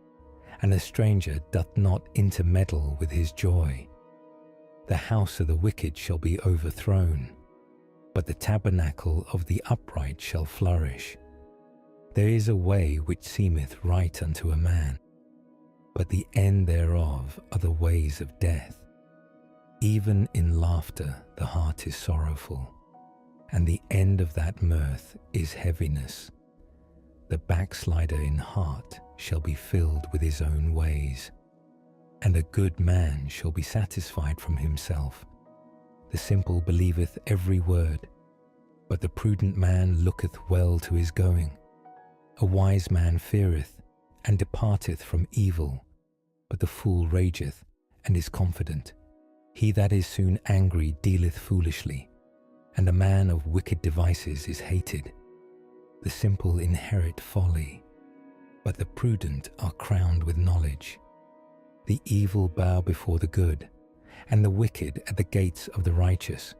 and a stranger doth not intermeddle with his joy. The house of the wicked shall be overthrown, but the tabernacle of the upright shall flourish. There is a way which seemeth right unto a man, but the end thereof are the ways of death. Even in laughter the heart is sorrowful, and the end of that mirth is heaviness. The backslider in heart shall be filled with his own ways, and a good man shall be satisfied from himself. The simple believeth every word, but the prudent man looketh well to his going. A wise man feareth, and departeth from evil, but the fool rageth, and is confident. He that is soon angry dealeth foolishly, and a man of wicked devices is hated. The simple inherit folly, but the prudent are crowned with knowledge. The evil bow before the good, and the wicked at the gates of the righteous.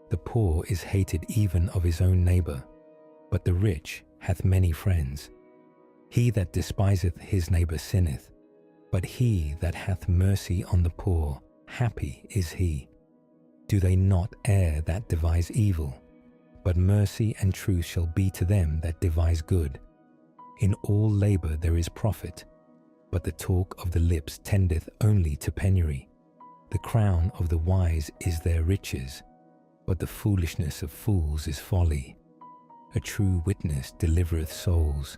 The poor is hated even of his own neighbor, but the rich hath many friends. He that despiseth his neighbor sinneth, but he that hath mercy on the poor, happy is he. Do they not err that devise evil? But mercy and truth shall be to them that devise good. In all labor there is profit, but the talk of the lips tendeth only to penury. The crown of the wise is their riches, but the foolishness of fools is folly. A true witness delivereth souls,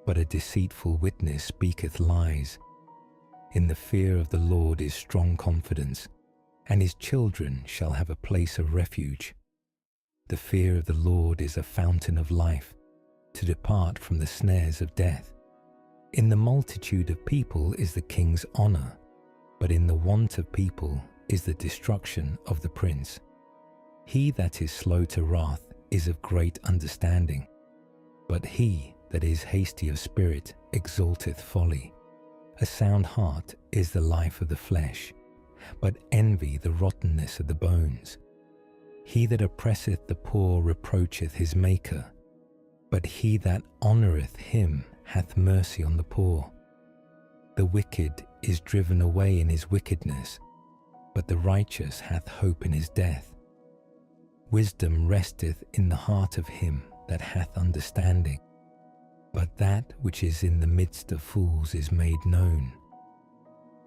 but a deceitful witness speaketh lies. In the fear of the Lord is strong confidence, and his children shall have a place of refuge. The fear of the Lord is a fountain of life, to depart from the snares of death. In the multitude of people is the king's honor, but in the want of people is the destruction of the prince. He that is slow to wrath is of great understanding, but he that is hasty of spirit exalteth folly. A sound heart is the life of the flesh, but envy the rottenness of the bones. He that oppresseth the poor reproacheth his Maker, but he that honoureth him hath mercy on the poor. The wicked is driven away in his wickedness, but the righteous hath hope in his death. Wisdom resteth in the heart of him that hath understanding, but that which is in the midst of fools is made known.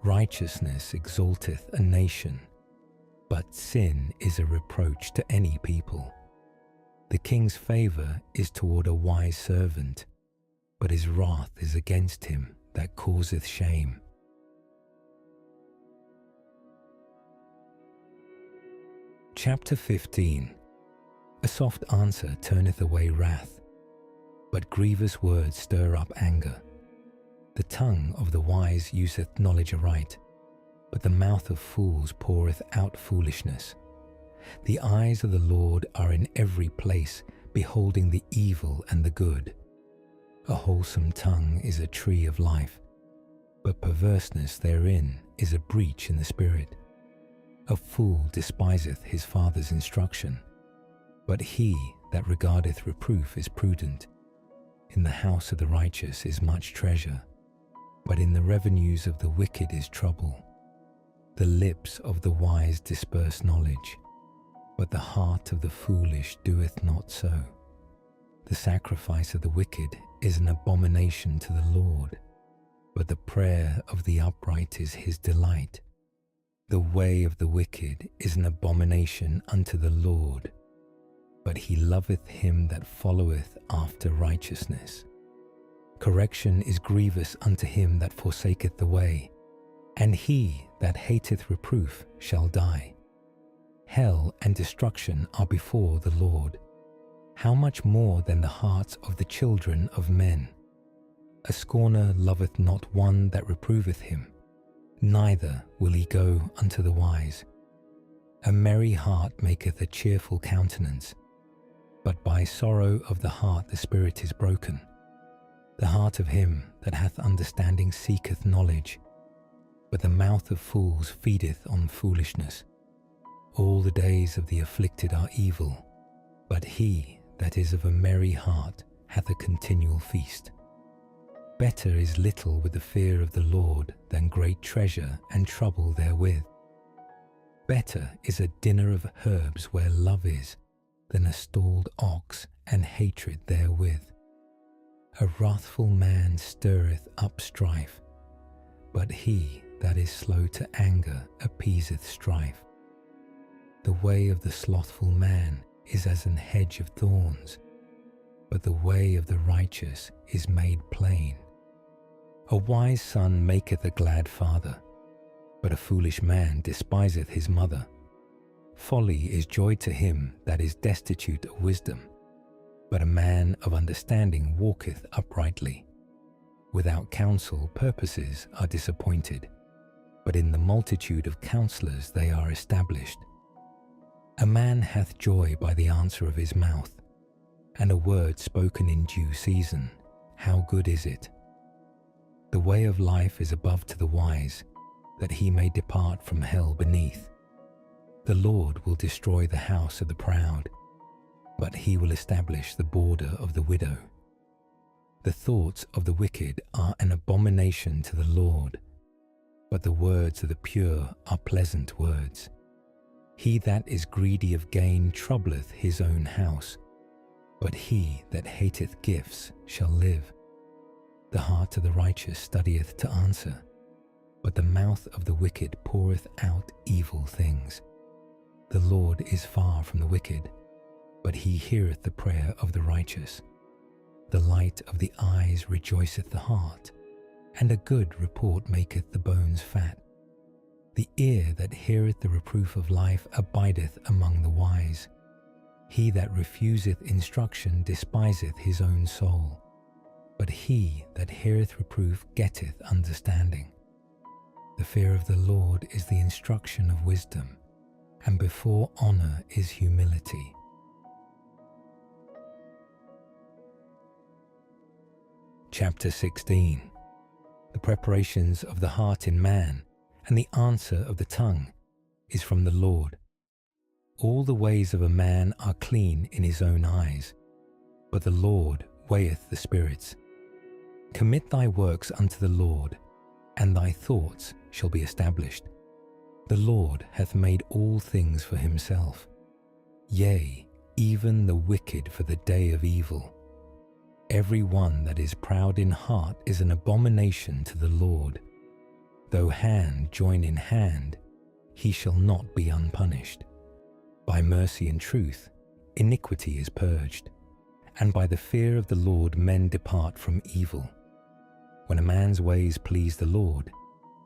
Righteousness exalteth a nation, but sin is a reproach to any people. The king's favour is toward a wise servant, but his wrath is against him that causeth shame. Chapter 15. A soft answer turneth away wrath, but grievous words stir up anger. The tongue of the wise useth knowledge aright, but the mouth of fools poureth out foolishness. The eyes of the Lord are in every place, beholding the evil and the good. A wholesome tongue is a tree of life, but perverseness therein is a breach in the spirit. A fool despiseth his father's instruction, but he that regardeth reproof is prudent. In the house of the righteous is much treasure, but in the revenues of the wicked is trouble. The lips of the wise disperse knowledge, but the heart of the foolish doeth not so. The sacrifice of the wicked is an abomination to the Lord, but the prayer of the upright is his delight. The way of the wicked is an abomination unto the Lord, but he loveth him that followeth after righteousness. Correction is grievous unto him that forsaketh the way, and he that hateth reproof shall die. Hell and destruction are before the Lord. How much more than the hearts of the children of men? A scorner loveth not one that reproveth him, neither will he go unto the wise. A merry heart maketh a cheerful countenance, but by sorrow of the heart the spirit is broken. The heart of him that hath understanding seeketh knowledge, but the mouth of fools feedeth on foolishness. All the days of the afflicted are evil, but he that is of a merry heart hath a continual feast. Better is little with the fear of the Lord than great treasure and trouble therewith. Better is a dinner of herbs where love is, than a stalled ox and hatred therewith. A wrathful man stirreth up strife, but he that is slow to anger appeaseth strife. The way of the slothful man is as an hedge of thorns, but the way of the righteous is made plain. A wise son maketh a glad father, but a foolish man despiseth his mother. Folly is joy to him that is destitute of wisdom, but a man of understanding walketh uprightly. Without counsel purposes are disappointed, but in the multitude of counselors they are established. A man hath joy by the answer of his mouth, and a word spoken in due season, how good is it? The way of life is above to the wise, that he may depart from hell beneath. The Lord will destroy the house of the proud, but he will establish the border of the widow. The thoughts of the wicked are an abomination to the Lord, but the words of the pure are pleasant words. He that is greedy of gain troubleth his own house, but he that hateth gifts shall live. The heart of the righteous studieth to answer, but the mouth of the wicked poureth out evil things. The Lord is far from the wicked, but he heareth the prayer of the righteous. The light of the eyes rejoiceth the heart, and a good report maketh the bones fat. The ear that heareth the reproof of life abideth among the wise. He that refuseth instruction despiseth his own soul, but he that heareth reproof getteth understanding. The fear of the Lord is the instruction of wisdom, and before honor is humility. Chapter 16. The preparations of the heart in man, and the answer of the tongue, is from the Lord. All the ways of a man are clean in his own eyes, but the Lord weigheth the spirits. Commit thy works unto the Lord, and thy thoughts shall be established. The Lord hath made all things for himself, yea, even the wicked for the day of evil. Every one that is proud in heart is an abomination to the Lord. Though hand join in hand, he shall not be unpunished. By mercy and truth, iniquity is purged, and by the fear of the Lord men depart from evil. When a man's ways please the Lord,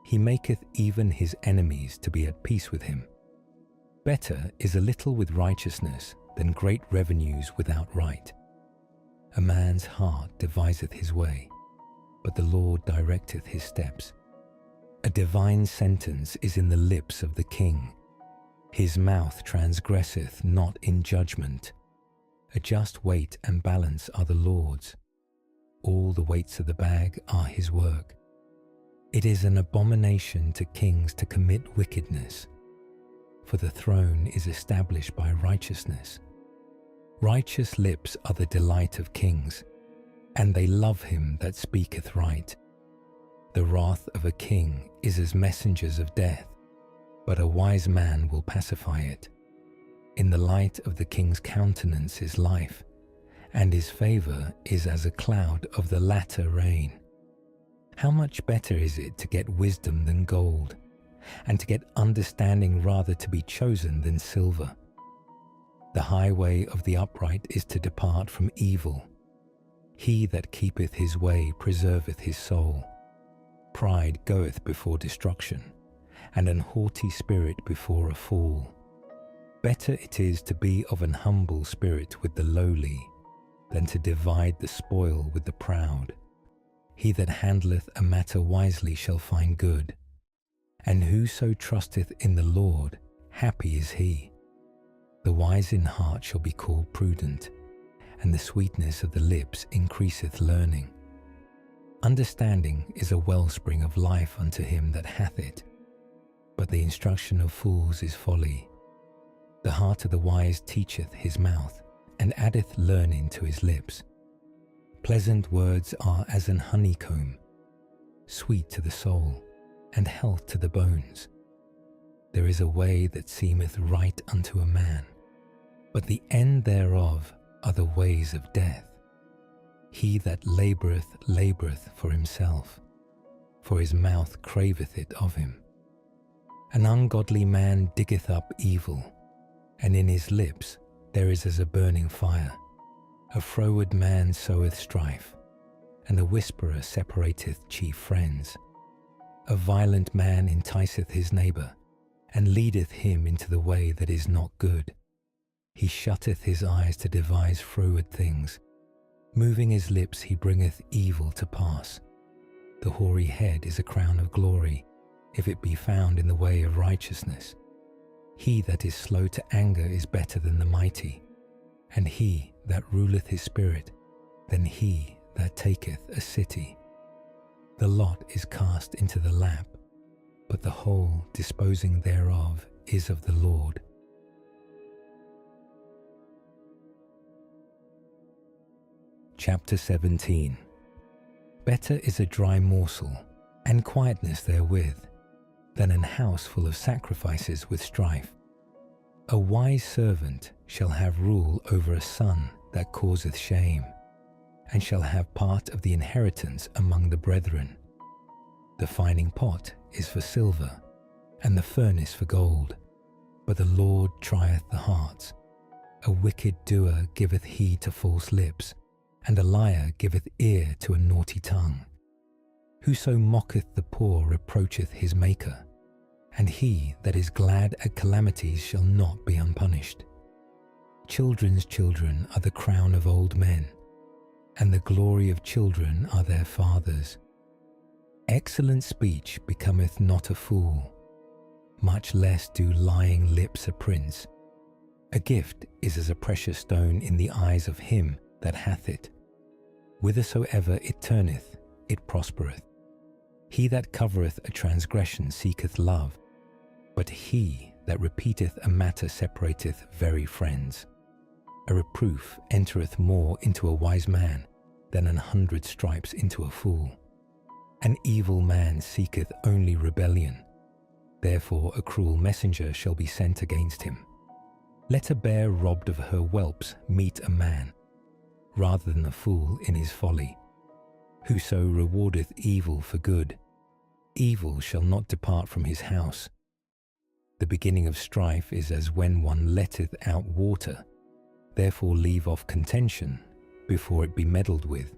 he maketh even his enemies to be at peace with him. Better is a little with righteousness than great revenues without right. A man's heart deviseth his way, but the Lord directeth his steps. A divine sentence is in the lips of the king. His mouth transgresseth not in judgment. A just weight and balance are the Lord's. All the weights of the bag are his work. It is an abomination to kings to commit wickedness, for the throne is established by righteousness. Righteous lips are the delight of kings, and they love him that speaketh right. The wrath of a king is as messengers of death, but a wise man will pacify it. In the light of the king's countenance is life, and his favor is as a cloud of the latter rain. How much better is it to get wisdom than gold, and to get understanding rather to be chosen than silver? The highway of the upright is to depart from evil. He that keepeth his way preserveth his soul. Pride goeth before destruction, and an haughty spirit before a fool. Better it is to be of an humble spirit with the lowly, than to divide the spoil with the proud. He that handleth a matter wisely shall find good, and whoso trusteth in the Lord, happy is he. The wise in heart shall be called prudent, and the sweetness of the lips increaseth learning. Understanding is a wellspring of life unto him that hath it, but the instruction of fools is folly. The heart of the wise teacheth his mouth, and addeth learning to his lips. Pleasant words are as an honeycomb, sweet to the soul, and health to the bones. There is a way that seemeth right unto a man, but the end thereof are the ways of death. He that laboureth for himself, for his mouth craveth it of him. An ungodly man diggeth up evil, and in his lips there is as a burning fire. A froward man soweth strife, and a whisperer separateth chief friends. A violent man enticeth his neighbour, and leadeth him into the way that is not good. He shutteth his eyes to devise froward things. Moving his lips he bringeth evil to pass. The hoary head is a crown of glory, if it be found in the way of righteousness. He that is slow to anger is better than the mighty, and he that ruleth his spirit than he that taketh a city. The lot is cast into the lap, but the whole disposing thereof is of the Lord. Chapter 17. Better is a dry morsel, and quietness therewith, than an house full of sacrifices with strife. A wise servant shall have rule over a son that causeth shame, and shall have part of the inheritance among the brethren. The fining pot is for silver, and the furnace for gold, but the Lord trieth the hearts. A wicked doer giveth heed to false lips, and a liar giveth ear to a naughty tongue. Whoso mocketh the poor reproacheth his Maker, and he that is glad at calamities shall not be unpunished. Children's children are the crown of old men, and the glory of children are their fathers. Excellent speech becometh not a fool, much less do lying lips a prince. A gift is as a precious stone in the eyes of him that hath it. Whithersoever it turneth, it prospereth. He that covereth a transgression seeketh love, but he that repeateth a matter separateth very friends. A reproof entereth more into a wise man than 100 stripes into a fool. An evil man seeketh only rebellion, therefore a cruel messenger shall be sent against him. Let a bear robbed of her whelps meet a man, rather than a fool in his folly. Whoso rewardeth evil for good, evil shall not depart from his house. The beginning of strife is as when one letteth out water, therefore leave off contention before it be meddled with.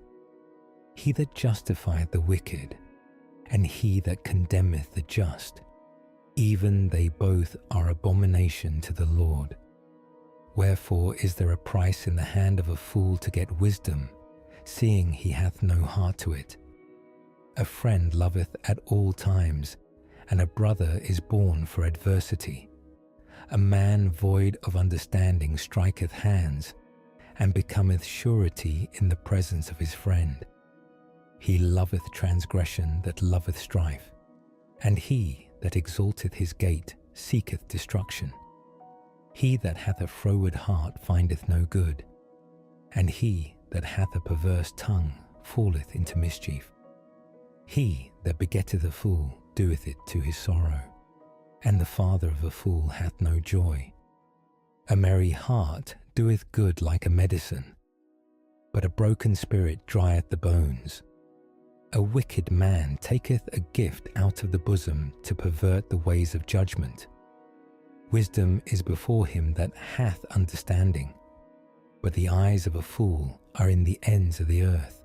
He that justifieth the wicked, and he that condemneth the just, even they both are abomination to the Lord. Wherefore is there a price in the hand of a fool to get wisdom, seeing he hath no heart to it? A friend loveth at all times, and a brother is born for adversity. A man void of understanding striketh hands, and becometh surety in the presence of his friend. He loveth transgression that loveth strife, and he that exalteth his gate seeketh destruction. He that hath a froward heart findeth no good, and he that hath a perverse tongue falleth into mischief. He that begetteth a fool doeth it to his sorrow, and the father of a fool hath no joy. A merry heart doeth good like a medicine, but a broken spirit drieth the bones. A wicked man taketh a gift out of the bosom to pervert the ways of judgment. Wisdom is before him that hath understanding, but the eyes of a fool are in the ends of the earth.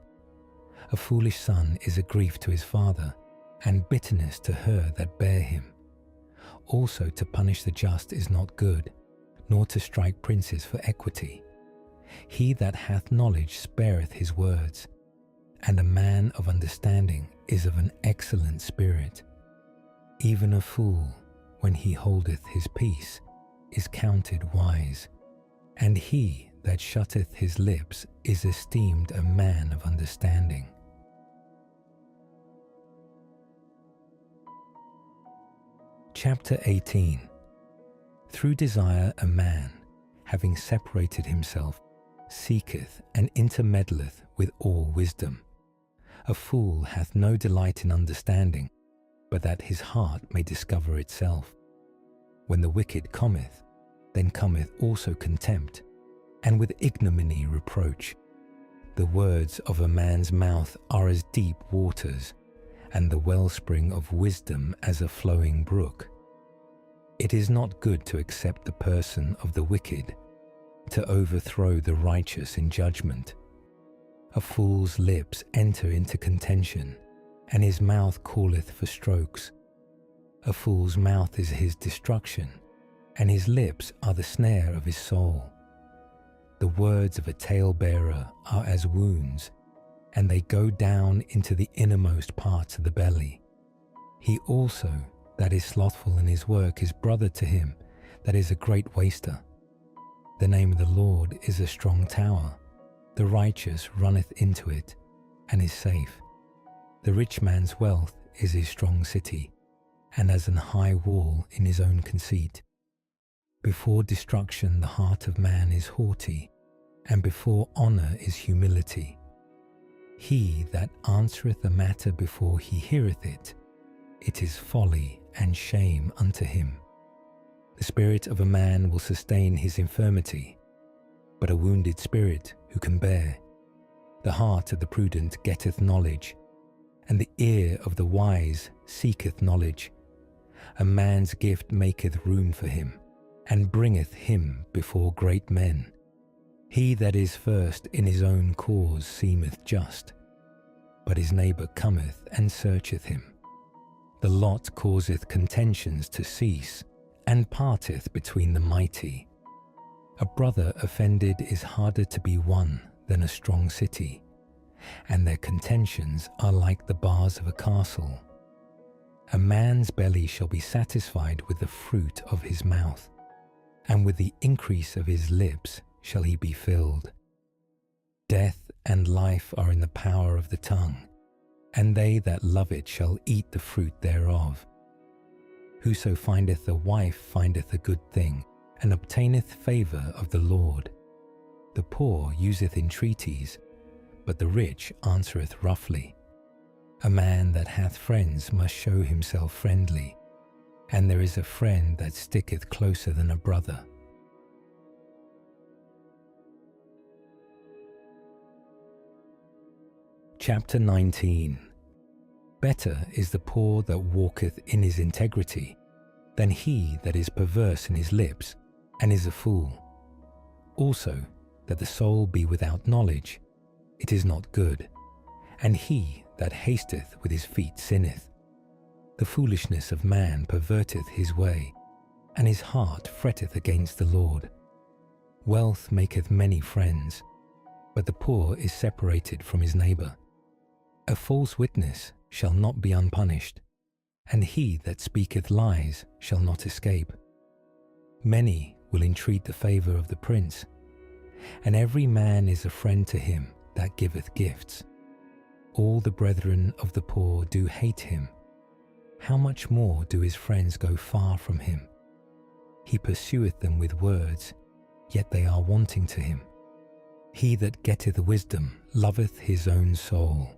A foolish son is a grief to his father, and bitterness to her that bare him. Also to punish the just is not good, nor to strike princes for equity. He that hath knowledge spareth his words, and a man of understanding is of an excellent spirit. Even a fool, when he holdeth his peace, is counted wise, and he that shutteth his lips is esteemed a man of understanding. Chapter 18. Through desire a man, having separated himself, seeketh and intermeddleth with all wisdom. A fool hath no delight in understanding, but that his heart may discover itself. When the wicked cometh, then cometh also contempt, and with ignominy reproach. The words of a man's mouth are as deep waters, and the wellspring of wisdom as a flowing brook. It is not good to accept the person of the wicked, to overthrow the righteous in judgment. A fool's lips enter into contention, and his mouth calleth for strokes. A fool's mouth is his destruction, and his lips are the snare of his soul. The words of a talebearer are as wounds, and they go down into the innermost parts of the belly. He also that is slothful in his work is brother to him that is a great waster. The name of the Lord is a strong tower. The righteous runneth into it, and is safe. The rich man's wealth is his strong city, and as an high wall in his own conceit. Before destruction the heart of man is haughty, and before honour is humility. He that answereth a matter before he heareth it, it is folly and shame unto him. The spirit of a man will sustain his infirmity, but a wounded spirit who can bear? The heart of the prudent getteth knowledge, and the ear of the wise seeketh knowledge. A man's gift maketh room for him, and bringeth him before great men. He that is first in his own cause seemeth just, but his neighbour cometh and searcheth him. The lot causeth contentions to cease, and parteth between the mighty. A brother offended is harder to be won than a strong city, and their contentions are like the bars of a castle. A man's belly shall be satisfied with the fruit of his mouth, and with the increase of his lips shall he be filled. Death and life are in the power of the tongue, and they that love it shall eat the fruit thereof. Whoso findeth a wife findeth a good thing, and obtaineth favour of the Lord. The poor useth entreaties, but the rich answereth roughly. A man that hath friends must show himself friendly, and there is a friend that sticketh closer than a brother. Chapter 19. Better is the poor that walketh in his integrity, than he that is perverse in his lips, and is a fool. Also, that the soul be without knowledge, it is not good, and he that hasteth with his feet sinneth. The foolishness of man perverteth his way, and his heart fretteth against the Lord. Wealth maketh many friends, but the poor is separated from his neighbour. A false witness shall not be unpunished, and he that speaketh lies shall not escape. Many will entreat the favour of the prince, and every man is a friend to him that giveth gifts. All the brethren of the poor do hate him. How much more do his friends go far from him? He pursueth them with words, yet they are wanting to him. He that getteth wisdom loveth his own soul.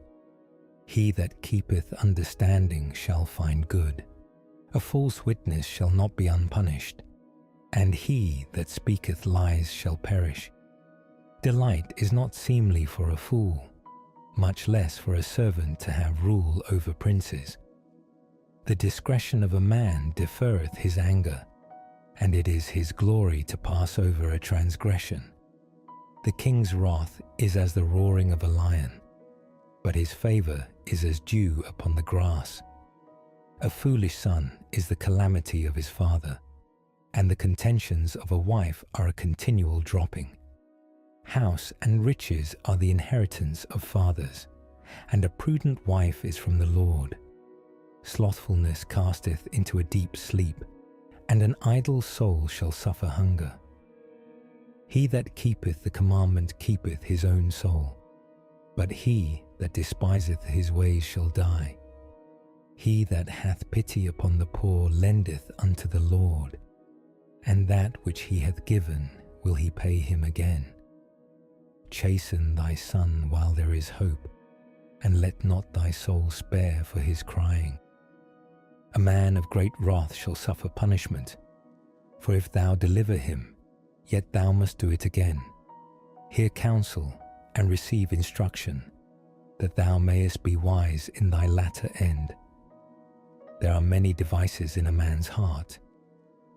He that keepeth understanding shall find good. A false witness shall not be unpunished, and he that speaketh lies shall perish. Delight is not seemly for a fool, much less for a servant to have rule over princes. The discretion of a man deferreth his anger, and it is his glory to pass over a transgression. The king's wrath is as the roaring of a lion, but his favour is as dew upon the grass. A foolish son is the calamity of his father, and the contentions of a wife are a continual dropping. House and riches are the inheritance of fathers, and a prudent wife is from the Lord. Slothfulness casteth into a deep sleep, and an idle soul shall suffer hunger. He that keepeth the commandment keepeth his own soul, but he that despiseth his ways shall die. He that hath pity upon the poor lendeth unto the Lord, and that which he hath given will he pay him again. Chasten thy son while there is hope, and let not thy soul spare for his crying. A man of great wrath shall suffer punishment, for if thou deliver him, yet thou must do it again. Hear counsel and receive instruction, that thou mayest be wise in thy latter end. There are many devices in a man's heart,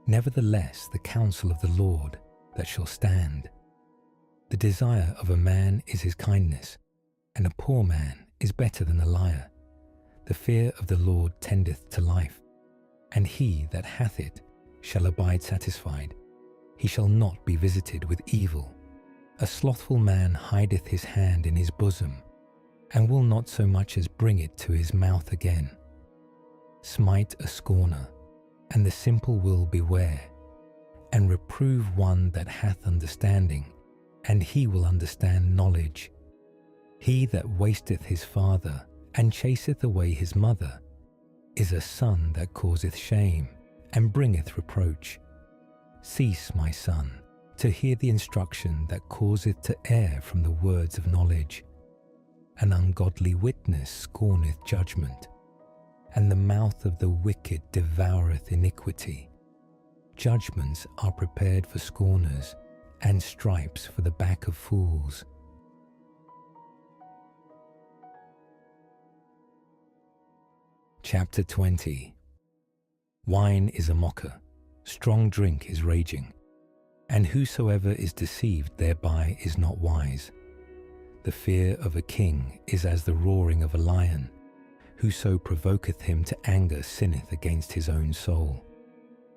nevertheless the counsel of the Lord that shall stand. The desire of a man is his kindness, and a poor man is better than a liar. The fear of the Lord tendeth to life, and he that hath it shall abide satisfied. He shall not be visited with evil. A slothful man hideth his hand in his bosom, and will not so much as bring it to his mouth again. Smite a scorner, and the simple will beware, and reprove one that hath understanding, and he will understand knowledge. He that wasteth his father, and chaseth away his mother, is a son that causeth shame, and bringeth reproach. Cease, my son, to hear the instruction that causeth to err from the words of knowledge. An ungodly witness scorneth judgment, and the mouth of the wicked devoureth iniquity. Judgments are prepared for scorners, and stripes for the back of fools. Chapter 20. Wine is a mocker, strong drink is raging, and whosoever is deceived thereby is not wise. The fear of a king is as the roaring of a lion. Whoso provoketh him to anger sinneth against his own soul.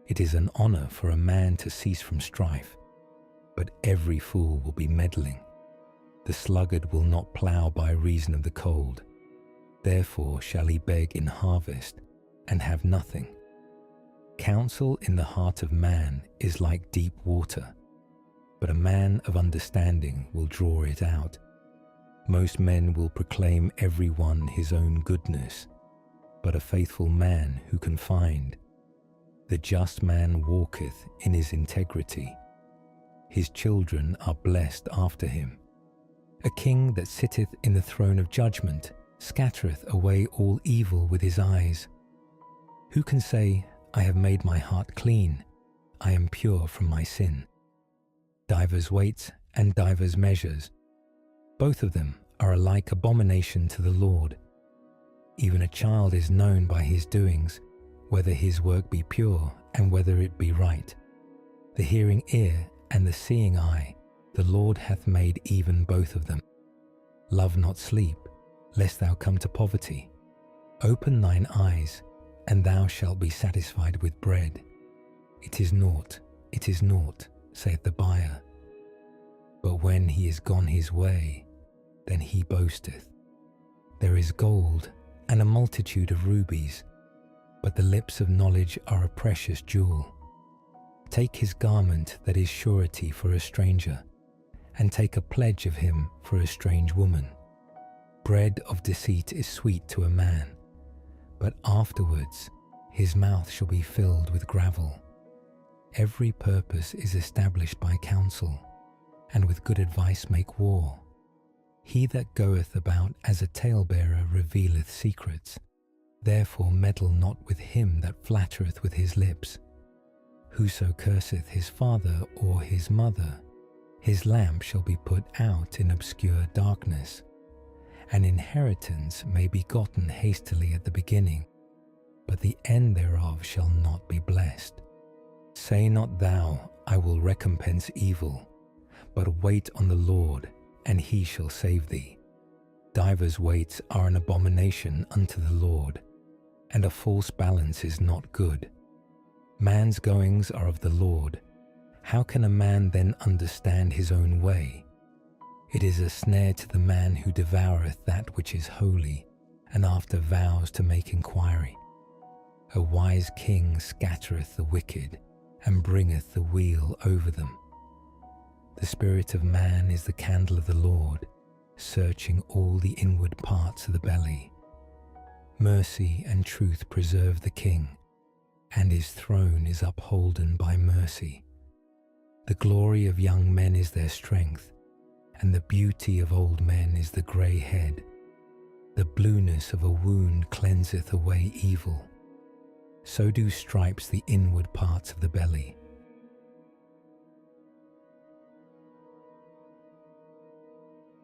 It is an honor for a man to cease from strife, but every fool will be meddling. The sluggard will not plough by reason of the cold. Therefore shall he beg in harvest, and have nothing. Counsel in the heart of man is like deep water, but a man of understanding will draw it out. Most men will proclaim every one his own goodness, but a faithful man who can find? The just man walketh in his integrity. His children are blessed after him. A king that sitteth in the throne of judgment scattereth away all evil with his eyes. Who can say, I have made my heart clean, I am pure from my sin? Divers weights and divers measures, both of them are alike abomination to the Lord. Even a child is known by his doings, whether his work be pure and whether it be right. The hearing ear and the seeing eye, the Lord hath made even both of them. Love not sleep, lest thou come to poverty. Open thine eyes, and thou shalt be satisfied with bread. It is naught, saith the buyer. But when he is gone his way, then he boasteth. There is gold and a multitude of rubies, but the lips of knowledge are a precious jewel. Take his garment that is surety for a stranger, and take a pledge of him for a strange woman. Bread of deceit is sweet to a man, but afterwards his mouth shall be filled with gravel. Every purpose is established by counsel, and with good advice make war. He that goeth about as a talebearer revealeth secrets. Therefore meddle not with him that flattereth with his lips. Whoso curseth his father or his mother, his lamp shall be put out in obscure darkness. An inheritance may be gotten hastily at the beginning, but the end thereof shall not be blessed. Say not thou, I will recompense evil, but wait on the Lord, and he shall save thee. Divers weights are an abomination unto the Lord, and a false balance is not good. Man's goings are of the Lord. How can a man then understand his own way? It is a snare to the man who devoureth that which is holy, and after vows to make inquiry. A wise king scattereth the wicked, and bringeth the wheel over them. The spirit of man is the candle of the Lord, searching all the inward parts of the belly. Mercy and truth preserve the king, and his throne is upholden by mercy. The glory of young men is their strength, and the beauty of old men is the grey head. The blueness of a wound cleanseth away evil. So do stripes the inward parts of the belly.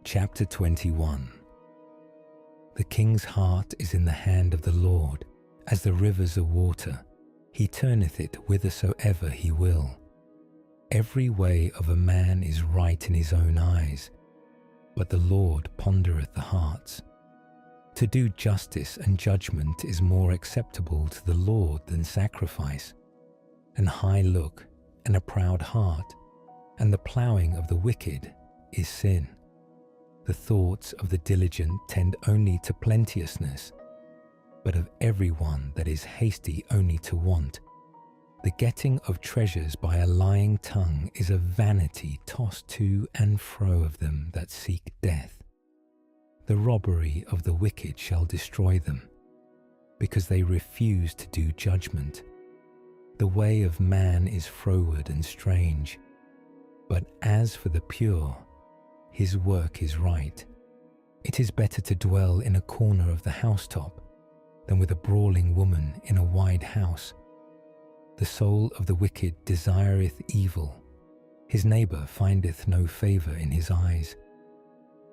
Chapter 21. The king's heart is in the hand of the Lord, as the rivers of water. He turneth it whithersoever he will. Every way of a man is right in his own eyes, but the Lord pondereth the hearts. To do justice and judgment is more acceptable to the Lord than sacrifice. An high look and a proud heart, and the ploughing of the wicked is sin. The thoughts of the diligent tend only to plenteousness, but of every one that is hasty only to want. The getting of treasures by a lying tongue is a vanity tossed to and fro of them that seek death. The robbery of the wicked shall destroy them, because they refuse to do judgment. The way of man is froward and strange, but as for the pure, his work is right. It is better to dwell in a corner of the housetop than with a brawling woman in a wide house. The soul of the wicked desireth evil. His neighbour findeth no favour in his eyes.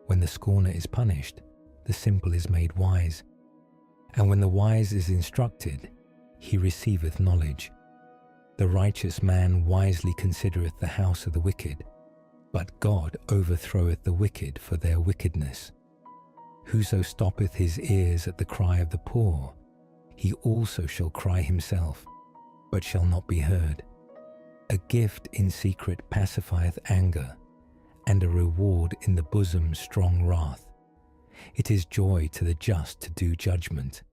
When the scorner is punished, the simple is made wise. And when the wise is instructed, he receiveth knowledge. The righteous man wisely considereth the house of the wicked, but God overthroweth the wicked for their wickedness. Whoso stoppeth his ears at the cry of the poor, he also shall cry himself, but shall not be heard. A gift in secret pacifieth anger, and a reward in the bosom strong wrath. It is joy to the just to do judgment,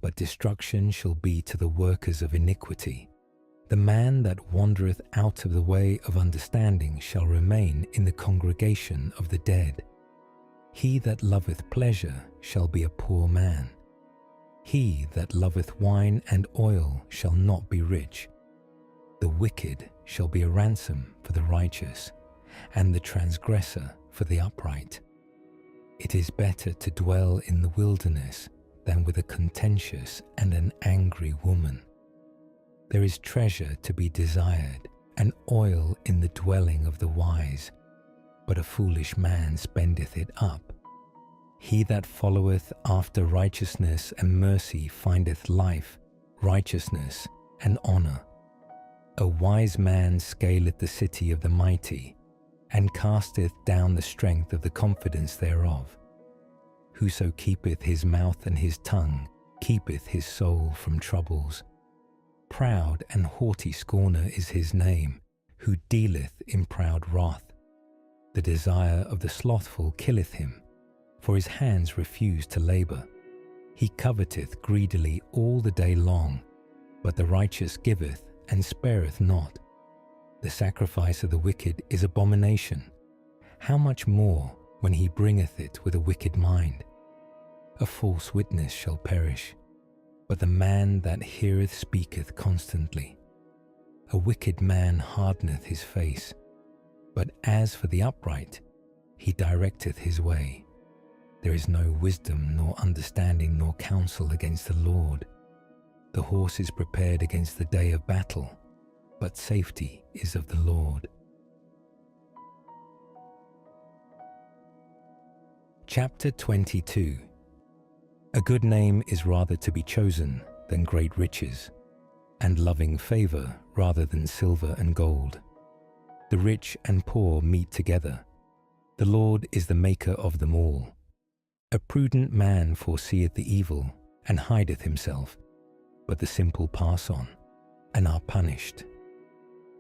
but destruction shall be to the workers of iniquity. The man that wandereth out of the way of understanding shall remain in the congregation of the dead. He that loveth pleasure shall be a poor man. He that loveth wine and oil shall not be rich. The wicked shall be a ransom for the righteous, and the transgressor for the upright. It is better to dwell in the wilderness than with a contentious and an angry woman. There is treasure to be desired, and oil in the dwelling of the wise, but a foolish man spendeth it up. He that followeth after righteousness and mercy findeth life, righteousness, and honour. A wise man scaleth the city of the mighty, and casteth down the strength of the confidence thereof. Whoso keepeth his mouth and his tongue keepeth his soul from troubles. Proud and haughty scorner is his name, who dealeth in proud wrath. The desire of the slothful killeth him, for his hands refuse to labour. He coveteth greedily all the day long, but the righteous giveth and spareth not. The sacrifice of the wicked is abomination. How much more when he bringeth it with a wicked mind? A false witness shall perish, but the man that heareth speaketh constantly. A wicked man hardeneth his face, but as for the upright, he directeth his way. There is no wisdom nor understanding nor counsel against the Lord. The horse is prepared against the day of battle, but safety is of the Lord. Chapter 22. A good name is rather to be chosen than great riches, and loving favour rather than silver and gold. The rich and poor meet together. The Lord is the maker of them all. A prudent man foreseeth the evil, and hideth himself, but the simple pass on, and are punished.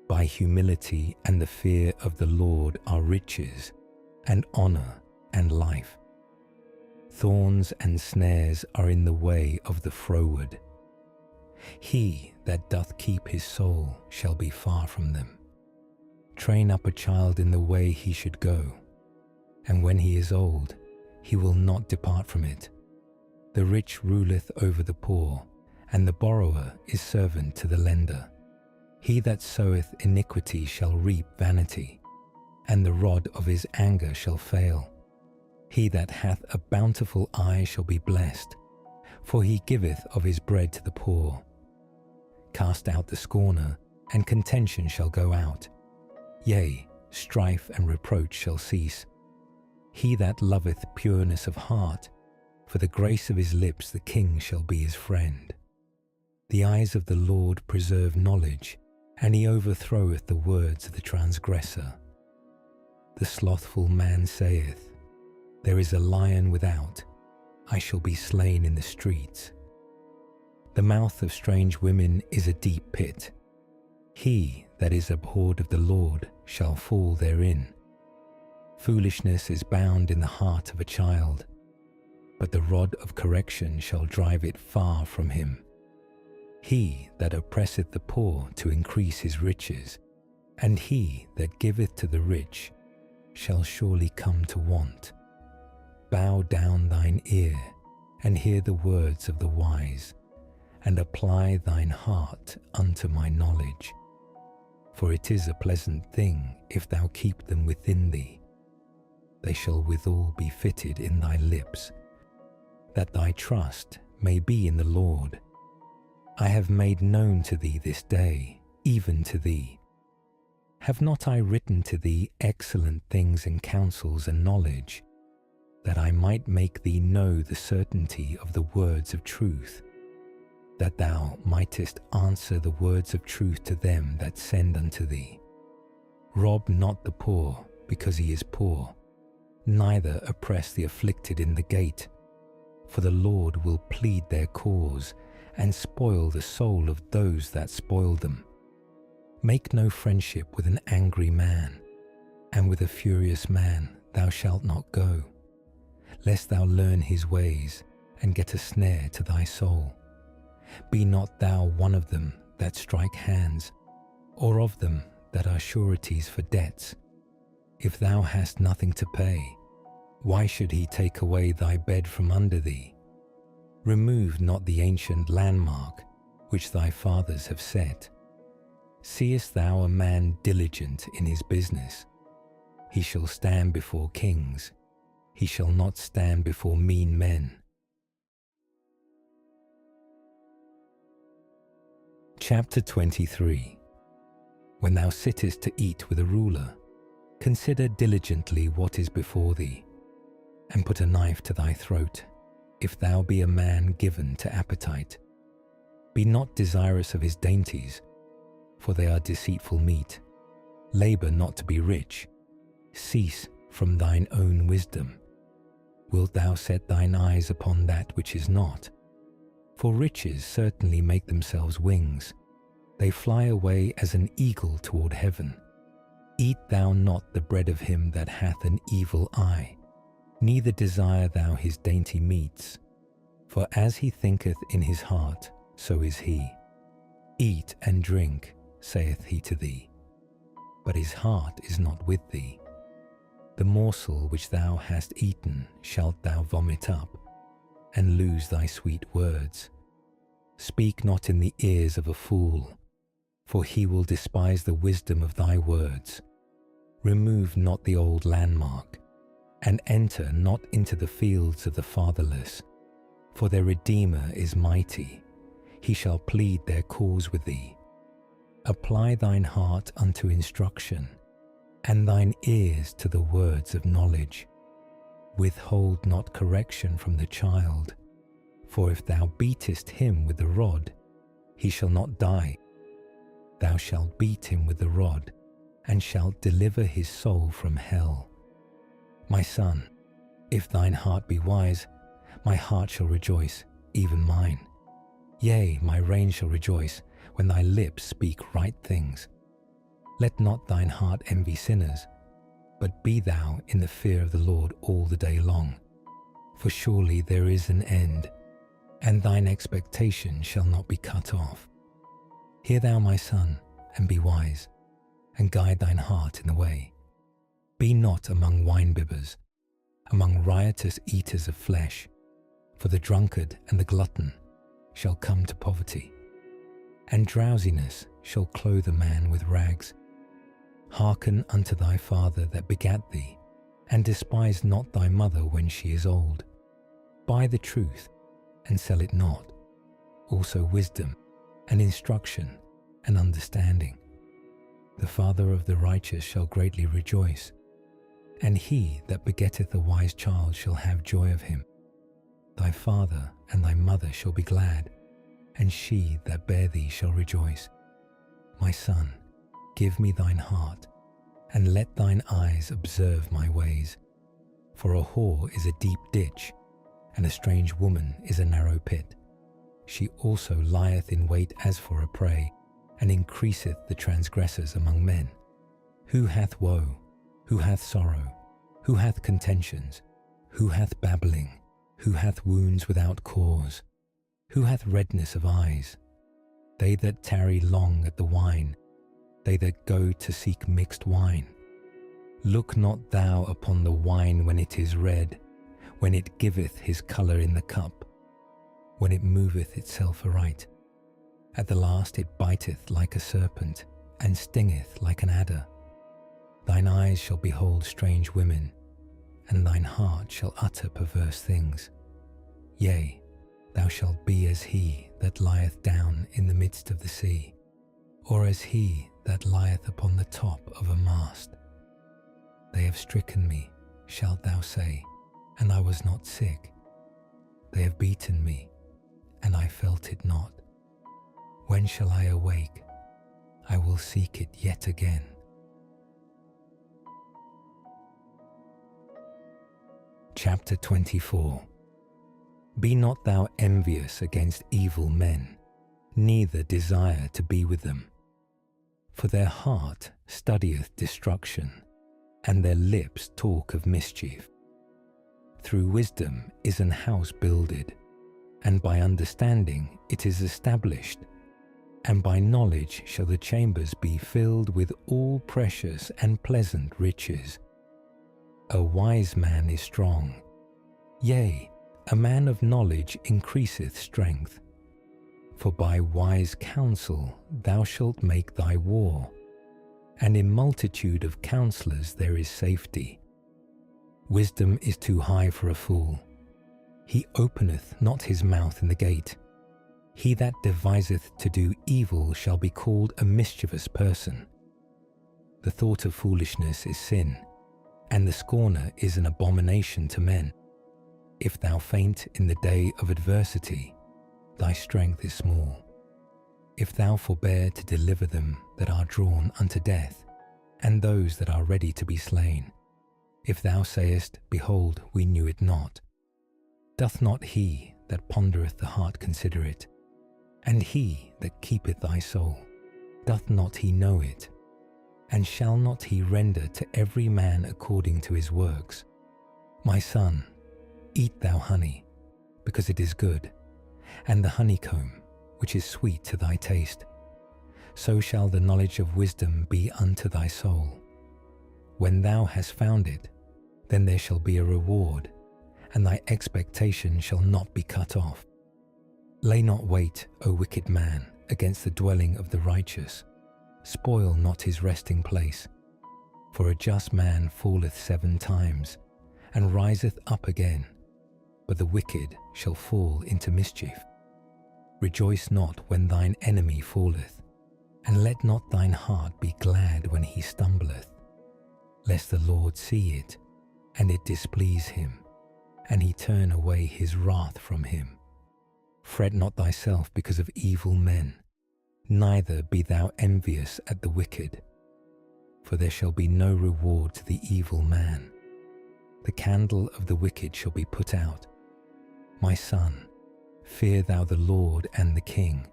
By humility and the fear of the Lord are riches, and honour and life. Thorns and snares are in the way of the froward. He that doth keep his soul shall be far from them. Train up a child in the way he should go, and when he is old, he will not depart from it. The rich ruleth over the poor, and the borrower is servant to the lender. He that soweth iniquity shall reap vanity, and the rod of his anger shall fail. He that hath a bountiful eye shall be blessed, for he giveth of his bread to the poor. Cast out the scorner, and contention shall go out. Yea, strife and reproach shall cease. He that loveth pureness of heart, for the grace of his lips the king shall be his friend. The eyes of the Lord preserve knowledge, and he overthroweth the words of the transgressor. The slothful man saith, There is a lion without, I shall be slain in the streets. The mouth of strange women is a deep pit. He that is abhorred of the Lord shall fall therein. Foolishness is bound in the heart of a child, but the rod of correction shall drive it far from him. He that oppresseth the poor to increase his riches, and he that giveth to the rich shall surely come to want. Bow down thine ear, and hear the words of the wise, and apply thine heart unto my knowledge. For it is a pleasant thing if thou keep them within thee. They shall withal be fitted in thy lips, that thy trust may be in the Lord. I have made known to thee this day, even to thee. Have not I written to thee excellent things and counsels and knowledge, that I might make thee know the certainty of the words of truth, that thou mightest answer the words of truth to them that send unto thee? Rob not the poor, because he is poor, neither oppress the afflicted in the gate, for the Lord will plead their cause, and spoil the soul of those that spoil them. Make no friendship with an angry man, and with a furious man thou shalt not go, lest thou learn his ways, and get a snare to thy soul. Be not thou one of them that strike hands, or of them that are sureties for debts. If thou hast nothing to pay, why should he take away thy bed from under thee? Remove not the ancient landmark which thy fathers have set. Seest thou a man diligent in his business? He shall stand before kings. He shall not stand before mean men. Chapter 23. When thou sittest to eat with a ruler, consider diligently what is before thee, and put a knife to thy throat, if thou be a man given to appetite. Be not desirous of his dainties, for they are deceitful meat. Labour not to be rich. Cease from thine own wisdom. Wilt thou set thine eyes upon that which is not? For riches certainly make themselves wings. They fly away as an eagle toward heaven. Eat thou not the bread of him that hath an evil eye, neither desire thou his dainty meats. For as he thinketh in his heart, so is he. Eat and drink, saith he to thee, but his heart is not with thee. The morsel which thou hast eaten shalt thou vomit up, and lose thy sweet words. Speak not in the ears of a fool, for he will despise the wisdom of thy words. Remove not the old landmark, and enter not into the fields of the fatherless, for their Redeemer is mighty. He shall plead their cause with thee. Apply thine heart unto instruction, and thine ears to the words of knowledge. Withhold not correction from the child, for if thou beatest him with the rod, he shall not die. Thou shalt beat him with the rod, and shalt deliver his soul from hell. My son, if thine heart be wise, my heart shall rejoice, even mine. Yea, my reign shall rejoice, when thy lips speak right things. Let not thine heart envy sinners, but be thou in the fear of the Lord all the day long. For surely there is an end, and thine expectation shall not be cut off. Hear thou, my son, and be wise, and guide thine heart in the way. Be not among winebibbers, among riotous eaters of flesh, For the drunkard and the glutton shall come to poverty, and drowsiness shall clothe a man with rags. Hearken unto thy father that begat thee, and despise not thy mother when she is old. Buy the truth, and sell it not, also wisdom, and instruction, and understanding. The father of the righteous shall greatly rejoice, and he that begetteth a wise child shall have joy of him. Thy father and thy mother shall be glad, and she that bare thee shall rejoice. My son, give me thine heart, and let thine eyes observe my ways. For a whore is a deep ditch, and a strange woman is a narrow pit. She also lieth in wait as for a prey, and increaseth the transgressors among men. Who hath woe? Who hath sorrow? Who hath contentions? Who hath babbling? Who hath wounds without cause? Who hath redness of eyes? They that tarry long at the wine, they that go to seek mixed wine. Look not thou upon the wine when it is red, when it giveth his colour in the cup, when it moveth itself aright. At the last it biteth like a serpent, and stingeth like an adder. Thine eyes shall behold strange women, and thine heart shall utter perverse things. Yea, thou shalt be as he that lieth down in the midst of the sea, or as he that lieth upon the top of a mast. They have stricken me, shalt thou say, and I was not sick. They have beaten me, and I felt it not. When shall I awake? I will seek it yet again. Chapter 24. Be not thou envious against evil men, neither desire to be with them. For their heart studieth destruction, and their lips talk of mischief. Through wisdom is an house builded, and by understanding it is established, and by knowledge shall the chambers be filled with all precious and pleasant riches. A wise man is strong, yea, a man of knowledge increaseth strength. For by wise counsel thou shalt make thy war, and in multitude of counsellors there is safety. Wisdom is too high for a fool. He openeth not his mouth in the gate. He that deviseth to do evil shall be called a mischievous person. The thought of foolishness is sin, and the scorner is an abomination to men. If thou faint in the day of adversity, thy strength is small. If thou forbear to deliver them that are drawn unto death, and those that are ready to be slain, if thou sayest, Behold, we knew it not, doth not he that pondereth the heart consider it? And he that keepeth thy soul, doth not he know it? And shall not he render to every man according to his works? My son, eat thou honey, because it is good, and the honeycomb, which is sweet to thy taste. So shall the knowledge of wisdom be unto thy soul. When thou hast found it, then there shall be a reward, and thy expectation shall not be cut off. Lay not wait, O wicked man, against the dwelling of the righteous. Spoil not his resting place. For a just man falleth 7 times, and riseth up again, but the wicked shall fall into mischief. Rejoice not when thine enemy falleth, and let not thine heart be glad when he stumbleth, lest the Lord see it, and it displease him, and he turn away his wrath from him. Fret not thyself because of evil men, neither be thou envious at the wicked, for there shall be no reward to the evil man. The candle of the wicked shall be put out. My son, fear thou the Lord and the king,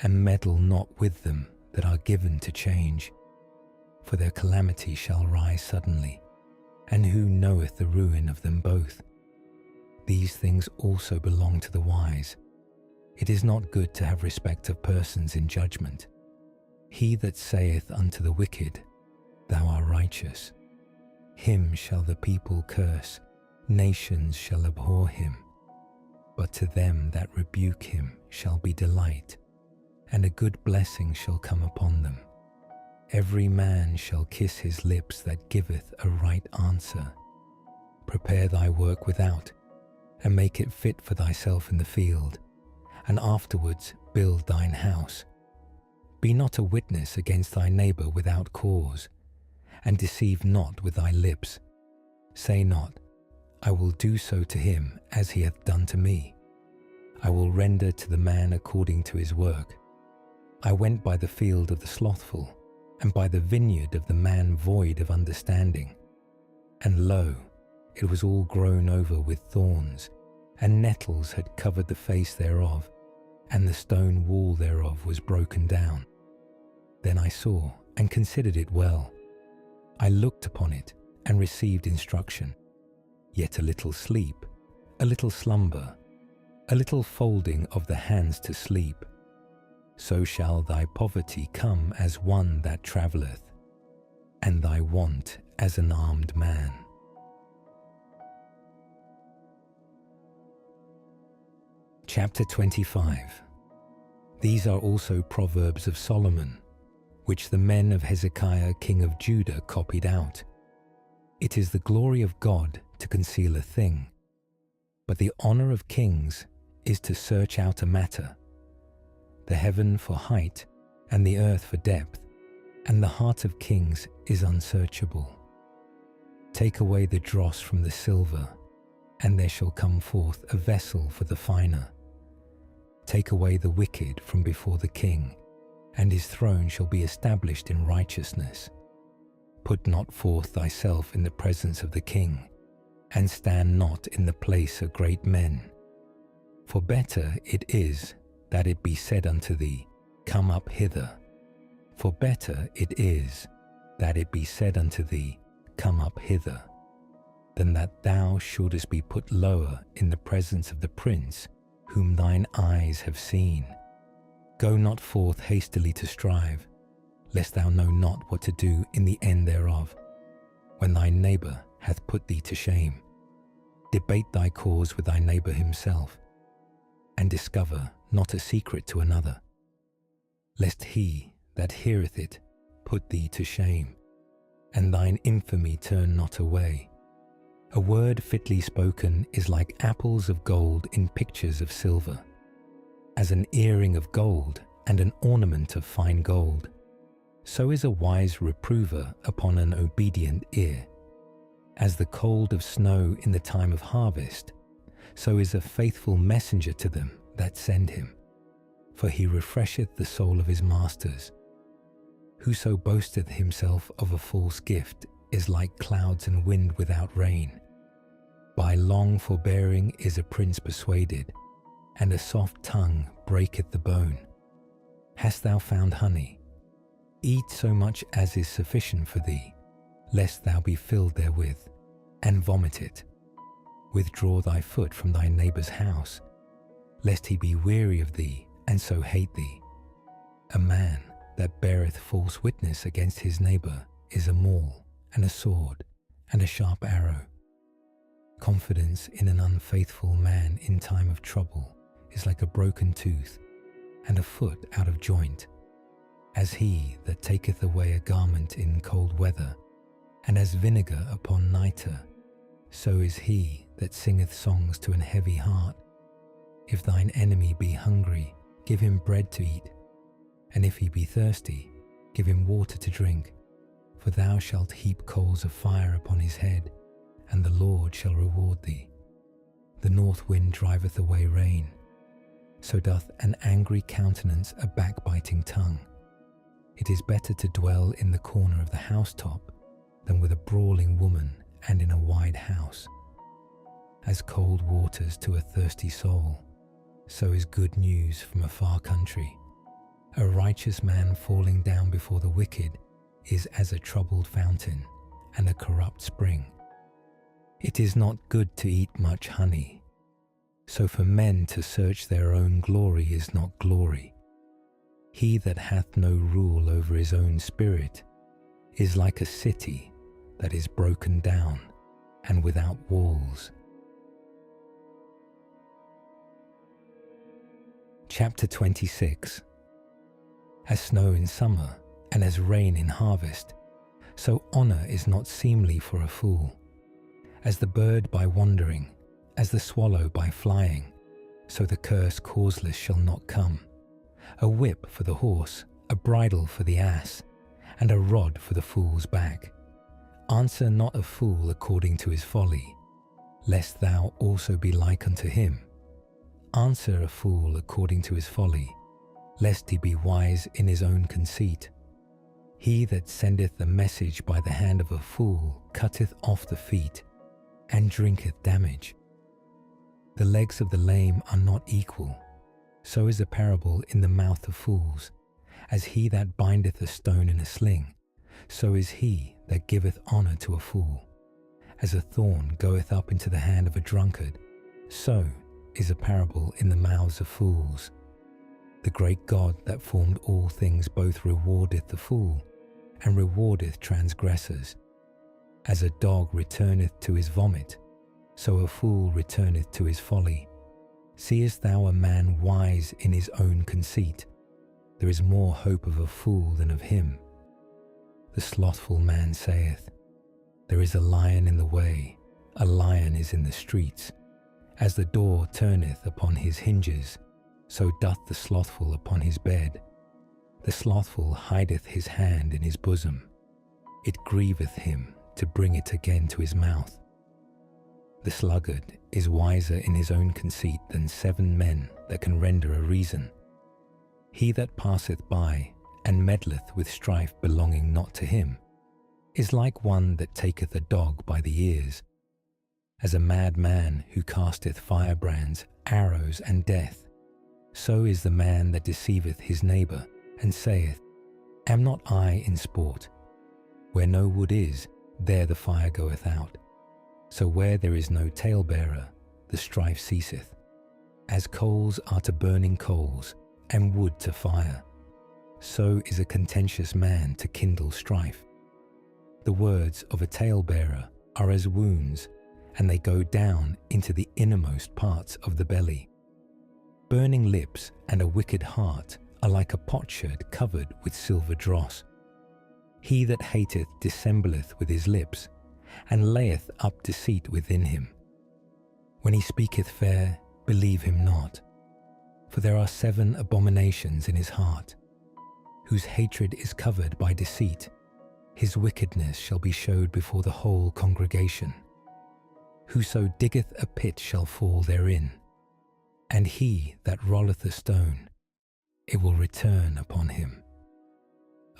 and meddle not with them that are given to change, for their calamity shall rise suddenly, and who knoweth the ruin of them both? These things also belong to the wise. It is not good to have respect of persons in judgment. He that saith unto the wicked, Thou art righteous, him shall the people curse, nations shall abhor him. but to them that rebuke him shall be delight, and a good blessing shall come upon them. Every man shall kiss his lips that giveth a right answer. Prepare thy work without, and make it fit for thyself in the field, and afterwards build thine house. Be not a witness against thy neighbour without cause, and deceive not with thy lips. Say not, I will do so to him as he hath done to me. I will render to the man according to his work. I went by the field of the slothful, and by the vineyard of the man void of understanding. And lo, it was all grown over with thorns, and nettles had covered the face thereof, and the stone wall thereof was broken down. Then I saw and considered it well. I looked upon it and received instruction. Yet a little sleep, a little slumber, a little folding of the hands to sleep. So shall thy poverty come as one that travelleth, and thy want as an armed man. Chapter 25. These are also Proverbs of Solomon, which the men of Hezekiah king of Judah copied out. It is the glory of God to conceal a thing, but the honour of kings is to search out a matter. The heaven for height, and the earth for depth, and the heart of kings is unsearchable. Take away the dross from the silver, and there shall come forth a vessel for the finer. Take away the wicked from before the king, and his throne shall be established in righteousness. Put not forth thyself in the presence of the king, and stand not in the place of great men. For better it is that it be said unto thee, Come up hither. For better it is that it be said unto thee, Come up hither, than that thou shouldest be put lower in the presence of the prince whom thine eyes have seen. Go not forth hastily to strive, lest thou know not what to do in the end thereof, when thy neighbour hath put thee to shame. Debate thy cause with thy neighbour himself, and discover not a secret to another, lest he that heareth it put thee to shame, and thine infamy turn not away. A word fitly spoken is like apples of gold in pictures of silver, as an earring of gold and an ornament of fine gold. So is a wise reprover upon an obedient ear. As the cold of snow in the time of harvest, so is a faithful messenger to them that send him. For he refresheth the soul of his masters. Whoso boasteth himself of a false gift is like clouds and wind without rain. By long forbearing is a prince persuaded, and a soft tongue breaketh the bone. Hast thou found honey? Eat so much as is sufficient for thee, lest thou be filled therewith, and vomit it. Withdraw thy foot from thy neighbour's house, lest he be weary of thee, and so hate thee. A man that beareth false witness against his neighbour is a maul, and a sword, and a sharp arrow. Confidence in an unfaithful man in time of trouble is like a broken tooth, and a foot out of joint. As he that taketh away a garment in cold weather, and as vinegar upon nitre, so is he that singeth songs to an heavy heart. If thine enemy be hungry, give him bread to eat, and if he be thirsty, give him water to drink. For thou shalt heap coals of fire upon his head, and the Lord shall reward thee. The north wind driveth away rain, so doth an angry countenance a backbiting tongue. It is better to dwell in the corner of the housetop than with a brawling woman and in a wide house. As cold waters to a thirsty soul, so is good news from a far country. A righteous man falling down before the wicked is as a troubled fountain and a corrupt spring. It is not good to eat much honey, so for men to search their own glory is not glory. He that hath no rule over his own spirit is like a city that is broken down and without walls. Chapter 26. As snow in summer and as rain in harvest, so honor is not seemly for a fool. As the bird by wandering, as the swallow by flying, so the curse causeless shall not come. A whip for the horse, a bridle for the ass, and a rod for the fool's back. Answer not a fool according to his folly, lest thou also be like unto him. Answer a fool according to his folly, lest he be wise in his own conceit. He that sendeth a message by the hand of a fool cutteth off the feet, and drinketh damage. The legs of the lame are not equal, so is a parable in the mouth of fools. As he that bindeth a stone in a sling, so is he that giveth honour to a fool. As a thorn goeth up into the hand of a drunkard, so is a parable in the mouths of fools. The great God that formed all things both rewardeth the fool, and rewardeth transgressors. As a dog returneth to his vomit, so a fool returneth to his folly. Seest thou a man wise in his own conceit? There is more hope of a fool than of him. The slothful man saith, There is a lion in the way, a lion is in the streets. As the door turneth upon his hinges, so doth the slothful upon his bed. The slothful hideth his hand in his bosom. It grieveth him to bring it again to his mouth. The sluggard is wiser in his own conceit than 7 men that can render a reason. He that passeth by and meddleth with strife belonging not to him is like one that taketh a dog by the ears. As a mad man who casteth firebrands, arrows, and death, so is the man that deceiveth his neighbour, and saith, Am not I in sport? Where no wood is, there the fire goeth out. So where there is no talebearer, the strife ceaseth. As coals are to burning coals, and wood to fire, so is a contentious man to kindle strife. The words of a talebearer are as wounds, and they go down into the innermost parts of the belly. Burning lips and a wicked heart are like a potsherd covered with silver dross. He that hateth dissembleth with his lips, and layeth up deceit within him. When he speaketh fair, believe him not, for there are 7 abominations in his heart, whose hatred is covered by deceit. His wickedness shall be showed before the whole congregation. Whoso diggeth a pit shall fall therein, and he that rolleth a stone, it will return upon him.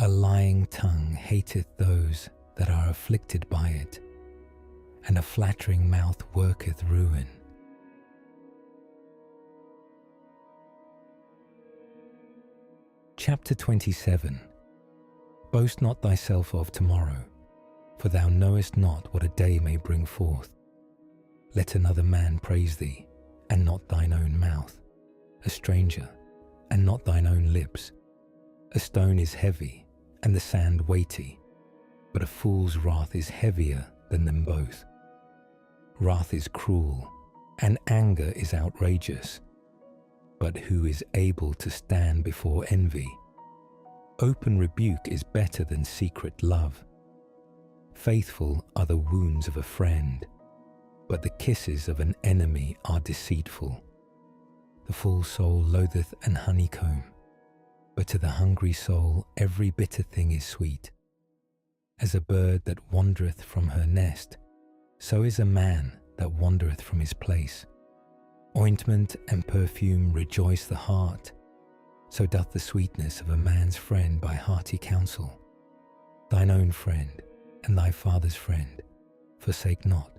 A lying tongue hateth those that are afflicted by it, and a flattering mouth worketh ruin. Chapter 27. Boast not thyself of tomorrow, for thou knowest not what a day may bring forth. Let another man praise thee, and not thine own mouth, a stranger, and not thine own lips. A stone is heavy, and the sand weighty, but a fool's wrath is heavier than them both. Wrath is cruel, and anger is outrageous, but who is able to stand before envy? Open rebuke is better than secret love. Faithful are the wounds of a friend, but the kisses of an enemy are deceitful. The full soul loatheth an honeycomb, but to the hungry soul every bitter thing is sweet. As a bird that wandereth from her nest, so is a man that wandereth from his place. Ointment and perfume rejoice the heart, so doth the sweetness of a man's friend by hearty counsel. Thine own friend and thy father's friend forsake not,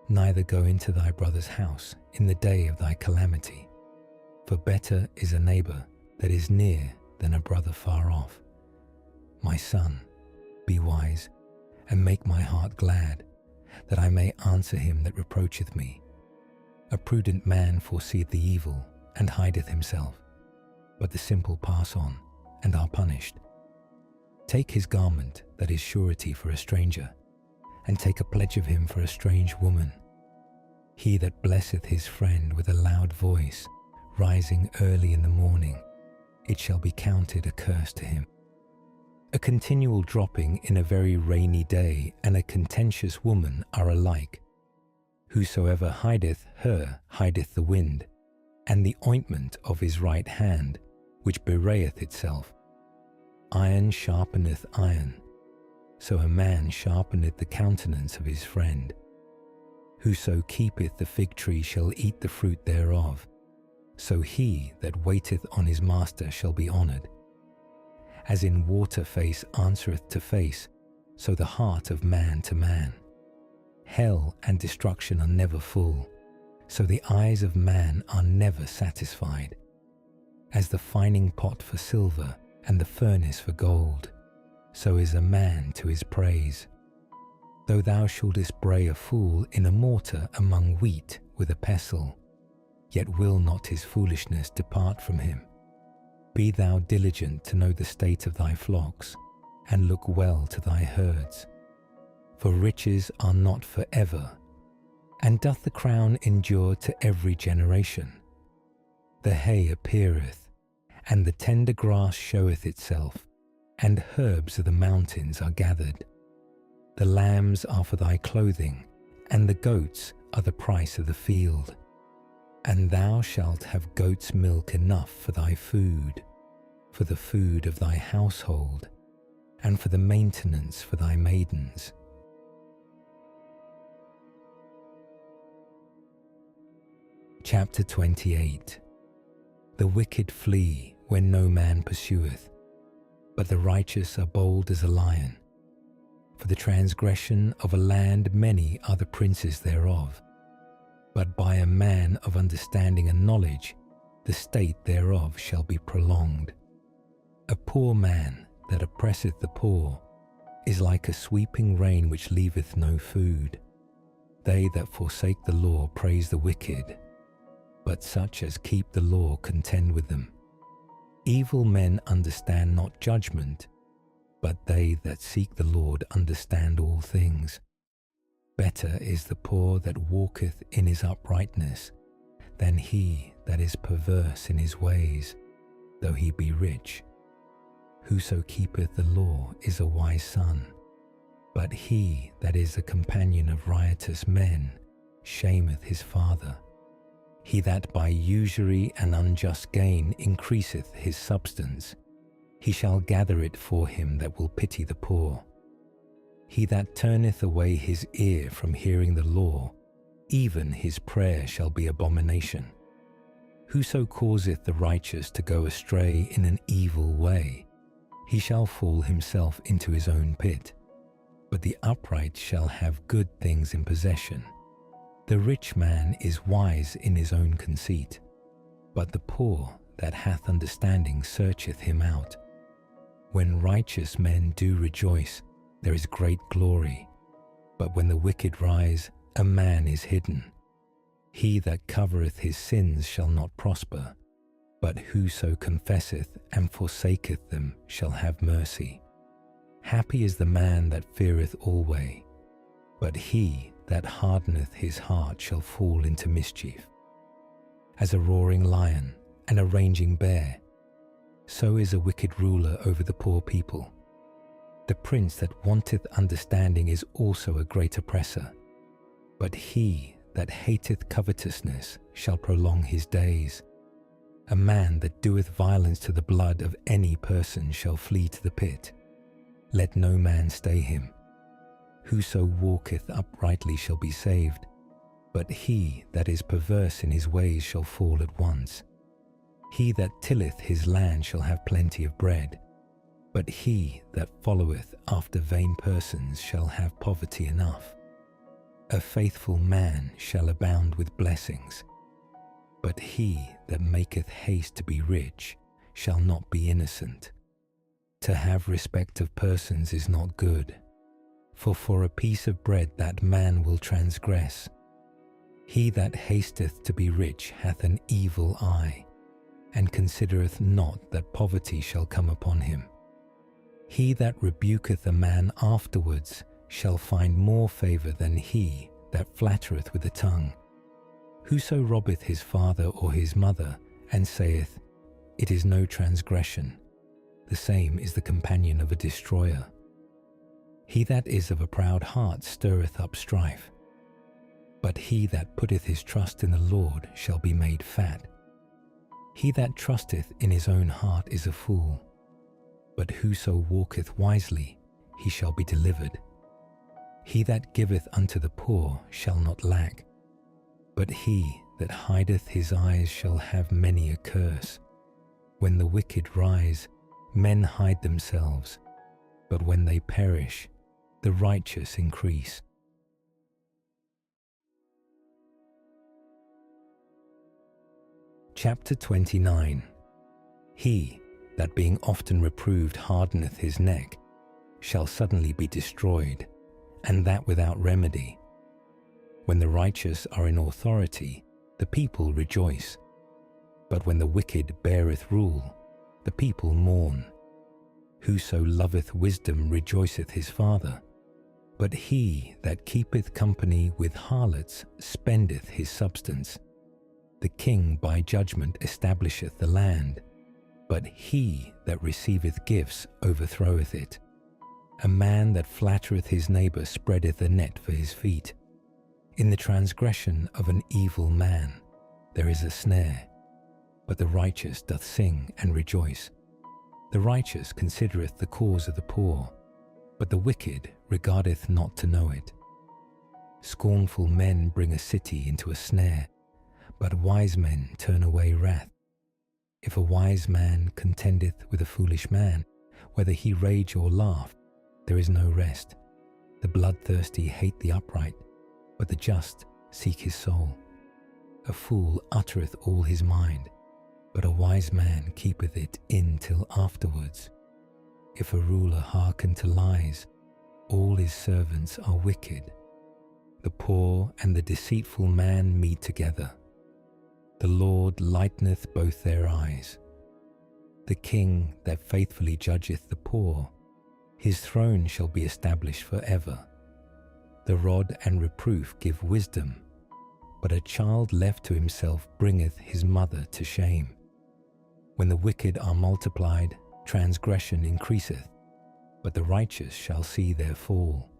neither go into thy brother's house in the day of thy calamity. For better is a neighbour that is near than a brother far off. My son, be wise, and make my heart glad, that I may answer him that reproacheth me. A prudent man foreseeth the evil, and hideth himself, but the simple pass on, and are punished. Take his garment that is surety for a stranger, and take a pledge of him for a strange woman. He that blesseth his friend with a loud voice rising early in the morning, it shall be counted a curse to him. A continual dropping in a very rainy day and a contentious woman are alike. Whosoever hideth her hideth the wind, and the ointment of his right hand, which bewrayeth itself. Iron sharpeneth iron, so a man sharpeneth the countenance of his friend. Whoso keepeth the fig tree shall eat the fruit thereof, so he that waiteth on his master shall be honoured. As in water face answereth to face, so the heart of man to man. Hell and destruction are never full, so the eyes of man are never satisfied. As the fining pot for silver and the furnace for gold, so is a man to his praise. Though thou shouldest bray a fool in a mortar among wheat with a pestle, yet will not his foolishness depart from him. Be thou diligent to know the state of thy flocks, and look well to thy herds. For riches are not for ever, and doth the crown endure to every generation? The hay appeareth, and the tender grass showeth itself, and herbs of the mountains are gathered. The lambs are for thy clothing, and the goats are the price of the field. And thou shalt have goat's milk enough for thy food, for the food of thy household, and for the maintenance for thy maidens. Chapter 28. The wicked flee when no man pursueth, but the righteous are bold as a lion. For the transgression of a land many are the princes thereof, but by a man of understanding and knowledge the state thereof shall be prolonged. A poor man that oppresseth the poor is like a sweeping rain which leaveth no food. They that forsake the law praise the wicked, but such as keep the law contend with them. Evil men understand not judgment, but they that seek the Lord understand all things. Better is the poor that walketh in his uprightness than he that is perverse in his ways, though he be rich. Whoso keepeth the law is a wise son, but he that is a companion of riotous men shameth his father. He that by usury and unjust gain increaseth his substance, he shall gather it for him that will pity the poor. He that turneth away his ear from hearing the law, even his prayer shall be abomination. Whoso causeth the righteous to go astray in an evil way, he shall fall himself into his own pit. But the upright shall have good things in possession. The rich man is wise in his own conceit, but the poor that hath understanding searcheth him out. When righteous men do rejoice, there is great glory, but when the wicked rise, a man is hidden. He that covereth his sins shall not prosper, but whoso confesseth and forsaketh them shall have mercy. Happy is the man that feareth alway, but he that hardeneth his heart shall fall into mischief. As a roaring lion and a raging bear, so is a wicked ruler over the poor people. The prince that wanteth understanding is also a great oppressor, but he that hateth covetousness shall prolong his days. A man that doeth violence to the blood of any person shall flee to the pit. Let no man stay him. Whoso walketh uprightly shall be saved, but he that is perverse in his ways shall fall at once. He that tilleth his land shall have plenty of bread, but he that followeth after vain persons shall have poverty enough. A faithful man shall abound with blessings, but he that maketh haste to be rich shall not be innocent. To have respect of persons is not good, for a piece of bread that man will transgress. He that hasteth to be rich hath an evil eye, and considereth not that poverty shall come upon him. He that rebuketh a man afterwards shall find more favour than he that flattereth with the tongue. Whoso robbeth his father or his mother, and saith, It is no transgression. The same is the companion of a destroyer. He that is of a proud heart stirreth up strife. But he that putteth his trust in the Lord shall be made fat. He that trusteth in his own heart is a fool, but whoso walketh wisely, he shall be delivered. He that giveth unto the poor shall not lack, but he that hideth his eyes shall have many a curse. When the wicked rise, men hide themselves, but when they perish, the righteous increase. Chapter 29. He that being often reproved hardeneth his neck shall suddenly be destroyed, and that without remedy. When the righteous are in authority, the people rejoice. But when the wicked beareth rule, the people mourn. Whoso loveth wisdom rejoiceth his father, but he that keepeth company with harlots spendeth his substance. The king by judgment establisheth the land, but he that receiveth gifts overthroweth it. A man that flattereth his neighbour spreadeth a net for his feet. In the transgression of an evil man there is a snare, but the righteous doth sing and rejoice. The righteous considereth the cause of the poor, but the wicked regardeth not to know it. Scornful men bring a city into a snare, but wise men turn away wrath. If a wise man contendeth with a foolish man, whether he rage or laugh, there is no rest. The bloodthirsty hate the upright, but the just seek his soul. A fool uttereth all his mind, but a wise man keepeth it in till afterwards. If a ruler hearken to lies, all his servants are wicked. The poor and the deceitful man meet together. The Lord lighteneth both their eyes. The king that faithfully judgeth the poor, his throne shall be established forever. The rod and reproof give wisdom, but a child left to himself bringeth his mother to shame. When the wicked are multiplied, transgression increaseth, but the righteous shall see their fall.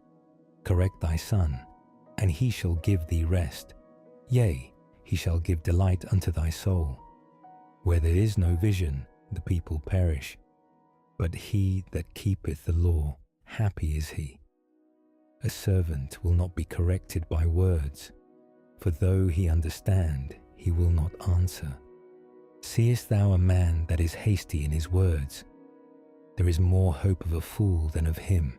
Correct thy son, and he shall give thee rest. Yea, he shall give delight unto thy soul. Where there is no vision, the people perish, but he that keepeth the law, happy is he. A servant will not be corrected by words, for though he understand, he will not answer. Seest thou a man that is hasty in his words? There is more hope of a fool than of him.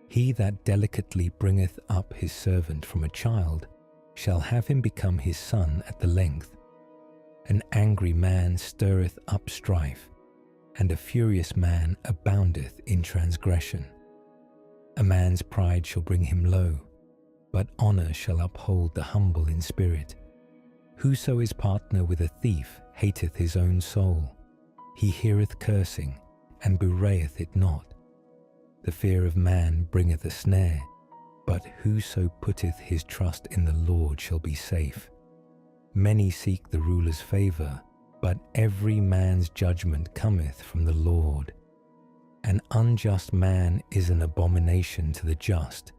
He that delicately bringeth up his servant from a child shall have him become his son at the length. An angry man stirreth up strife, and a furious man aboundeth in transgression. A man's pride shall bring him low, but honour shall uphold the humble in spirit. Whoso is partner with a thief hateth his own soul. He heareth cursing, and bewrayeth it not. The fear of man bringeth a snare, but whoso putteth his trust in the Lord shall be safe. Many seek the ruler's favour, but every man's judgment cometh from the Lord. An unjust man is an abomination to the just,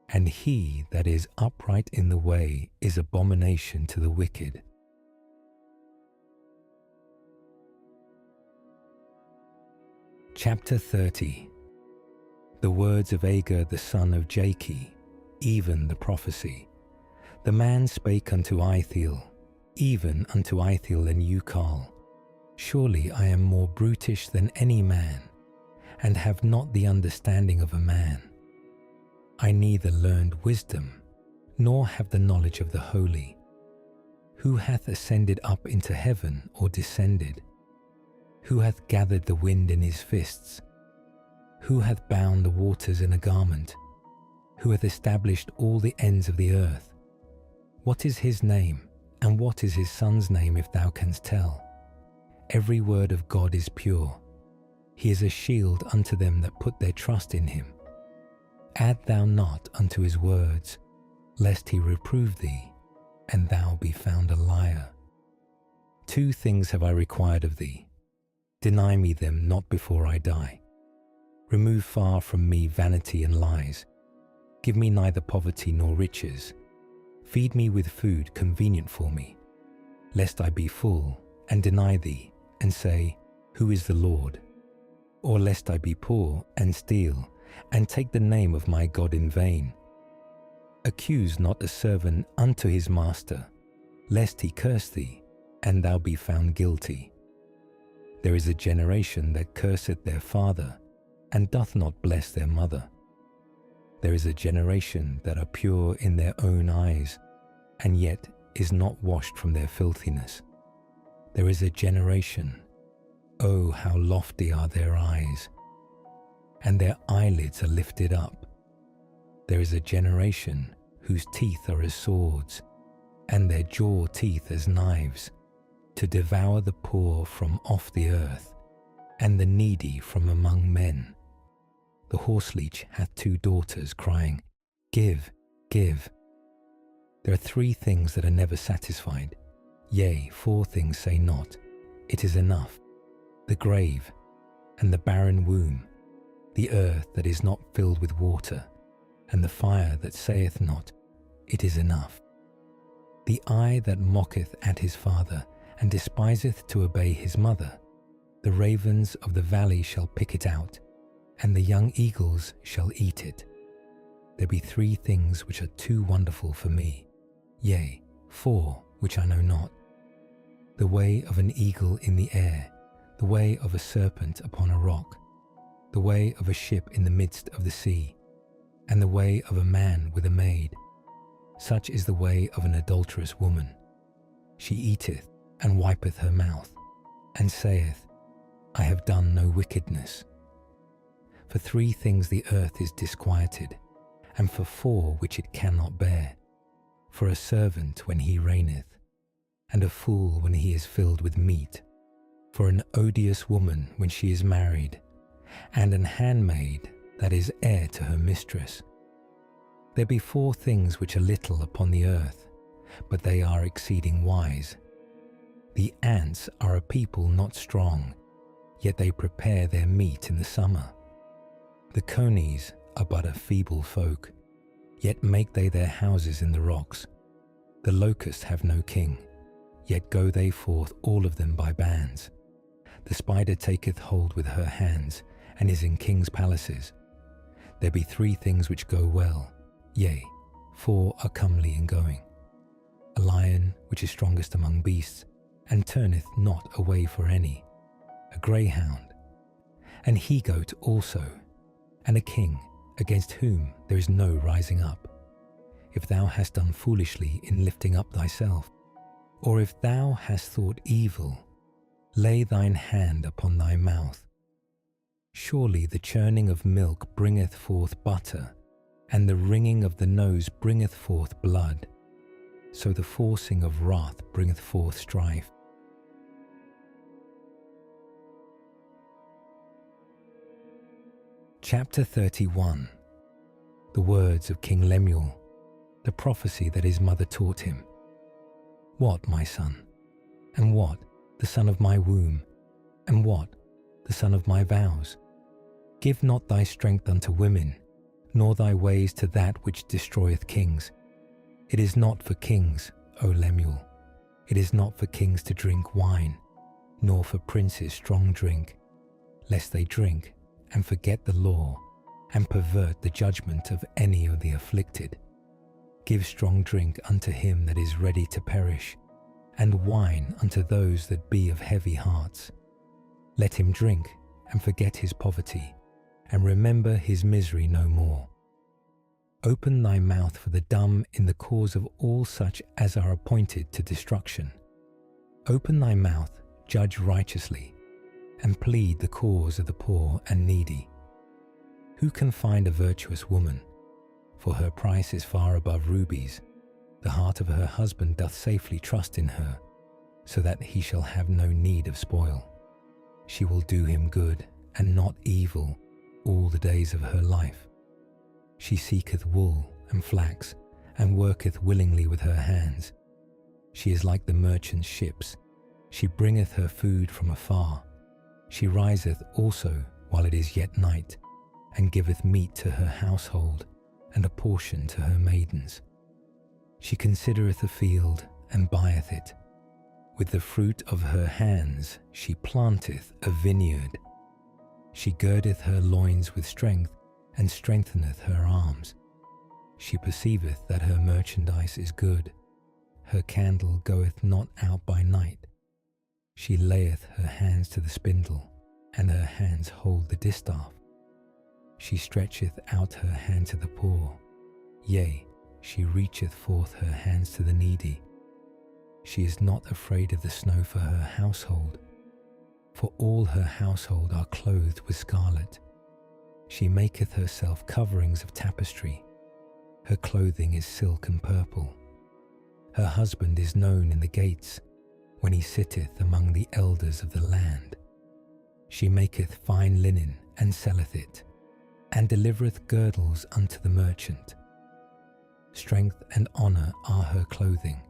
and he that is upright in the way is abomination to the wicked. Chapter 30. The words of Agur the son of Jakeh, even the prophecy. The man spake unto Ithiel, even unto Ithiel and Ucal. Surely I am more brutish than any man, and have not the understanding of a man. I neither learned wisdom, nor have the knowledge of the holy. Who hath ascended up into heaven, or descended? Who hath gathered the wind in his fists? Who hath bound the waters in a garment? Who hath established all the ends of the earth? What is his name, and what is his son's name, if thou canst tell? Every word of God is pure. He is a shield unto them that put their trust in him. Add thou not unto his words, lest he reprove thee, and thou be found a liar. 2 things have I required of thee. Deny me them not before I die. Remove far from me vanity and lies. Give me neither poverty nor riches. Feed me with food convenient for me, lest I be full and deny thee, and say, Who is the Lord? Or lest I be poor and steal, and take the name of my God in vain. Accuse not a servant unto his master, lest he curse thee, and thou be found guilty. There is a generation that curseth their father, and doth not bless their mother. There is a generation that are pure in their own eyes, and yet is not washed from their filthiness. There is a generation, oh, how lofty are their eyes, and their eyelids are lifted up. There is a generation whose teeth are as swords, and their jaw teeth as knives, to devour the poor from off the earth, and the needy from among men. The horseleech hath 2 daughters, crying, Give, give. There are 3 things that are never satisfied, yea, 4 things say not, It is enough. The grave, and the barren womb, the earth that is not filled with water, and the fire that saith not, It is enough. The eye that mocketh at his father, and despiseth to obey his mother, the ravens of the valley shall pick it out, and the young eagles shall eat it. There be 3 things which are too wonderful for me, yea, 4 which I know not. The way of an eagle in the air, the way of a serpent upon a rock, the way of a ship in the midst of the sea, and the way of a man with a maid. Such is the way of an adulterous woman. She eateth and wipeth her mouth, and saith, I have done no wickedness. For 3 things the earth is disquieted, and for 4 which it cannot bear. For a servant when he reigneth, and a fool when he is filled with meat. For an odious woman when she is married, and an handmaid that is heir to her mistress. There be 4 things which are little upon the earth, but they are exceeding wise. The ants are a people not strong, yet they prepare their meat in the summer. The conies are but a feeble folk, yet make they their houses in the rocks. The locusts have no king, yet go they forth all of them by bands. The spider taketh hold with her hands, and is in kings' palaces. There be 3 things which go well, yea, 4 are comely in going. A lion which is strongest among beasts, and turneth not away for any. A greyhound, an he-goat also, and a king, against whom there is no rising up. If thou hast done foolishly in lifting up thyself, or if thou hast thought evil, lay thine hand upon thy mouth. Surely the churning of milk bringeth forth butter, and the wringing of the nose bringeth forth blood. So the forcing of wrath bringeth forth strife. Chapter 31. The words of King Lemuel, the prophecy that his mother taught him. What, my son? And what, the son of my womb? And what, the son of my vows? Give not thy strength unto women, nor thy ways to that which destroyeth kings. It is not for kings, O Lemuel. It is not for kings to drink wine, nor for princes strong drink, lest they drink and forget the law, and pervert the judgment of any of the afflicted. Give strong drink unto him that is ready to perish, and wine unto those that be of heavy hearts. Let him drink and forget his poverty, and remember his misery no more. Open thy mouth for the dumb in the cause of all such as are appointed to destruction. Open thy mouth, judge righteously, and plead the cause of the poor and needy. Who can find a virtuous woman? For her price is far above rubies. The heart of her husband doth safely trust in her, so that he shall have no need of spoil. She will do him good, and not evil, all the days of her life. She seeketh wool and flax, and worketh willingly with her hands. She is like the merchant's ships, She bringeth her food from afar. She riseth also while it is yet night, and giveth meat to her household, and a portion to her maidens. She considereth a field, and buyeth it. With the fruit of her hands she planteth a vineyard. She girdeth her loins with strength, and strengtheneth her arms. She perceiveth that her merchandise is good. Her candle goeth not out by night. She layeth her hands to the spindle, and her hands hold the distaff. She stretcheth out her hand to the poor. Yea, she reacheth forth her hands to the needy. She is not afraid of the snow for her household, for all her household are clothed with scarlet. She maketh herself coverings of tapestry. Her clothing is silk and purple. Her husband is known in the gates, when he sitteth among the elders of the land. She maketh fine linen, and selleth it, and delivereth girdles unto the merchant. Strength and honour are her clothing,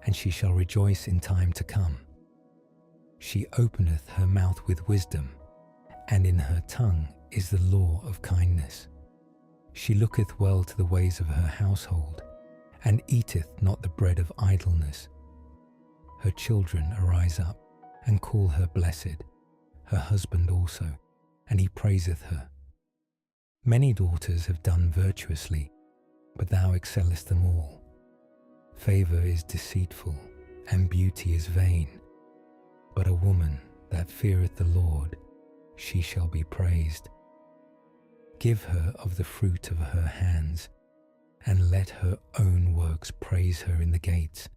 and she shall rejoice in time to come. She openeth her mouth with wisdom, and in her tongue is the law of kindness. She looketh well to the ways of her household, and eateth not the bread of idleness. Her children arise up, and call her blessed, her husband also, and he praiseth her. Many daughters have done virtuously, but thou excellest them all. Favour is deceitful, and beauty is vain, but a woman that feareth the Lord, she shall be praised. Give her of the fruit of her hands, and let her own works praise her in the gates.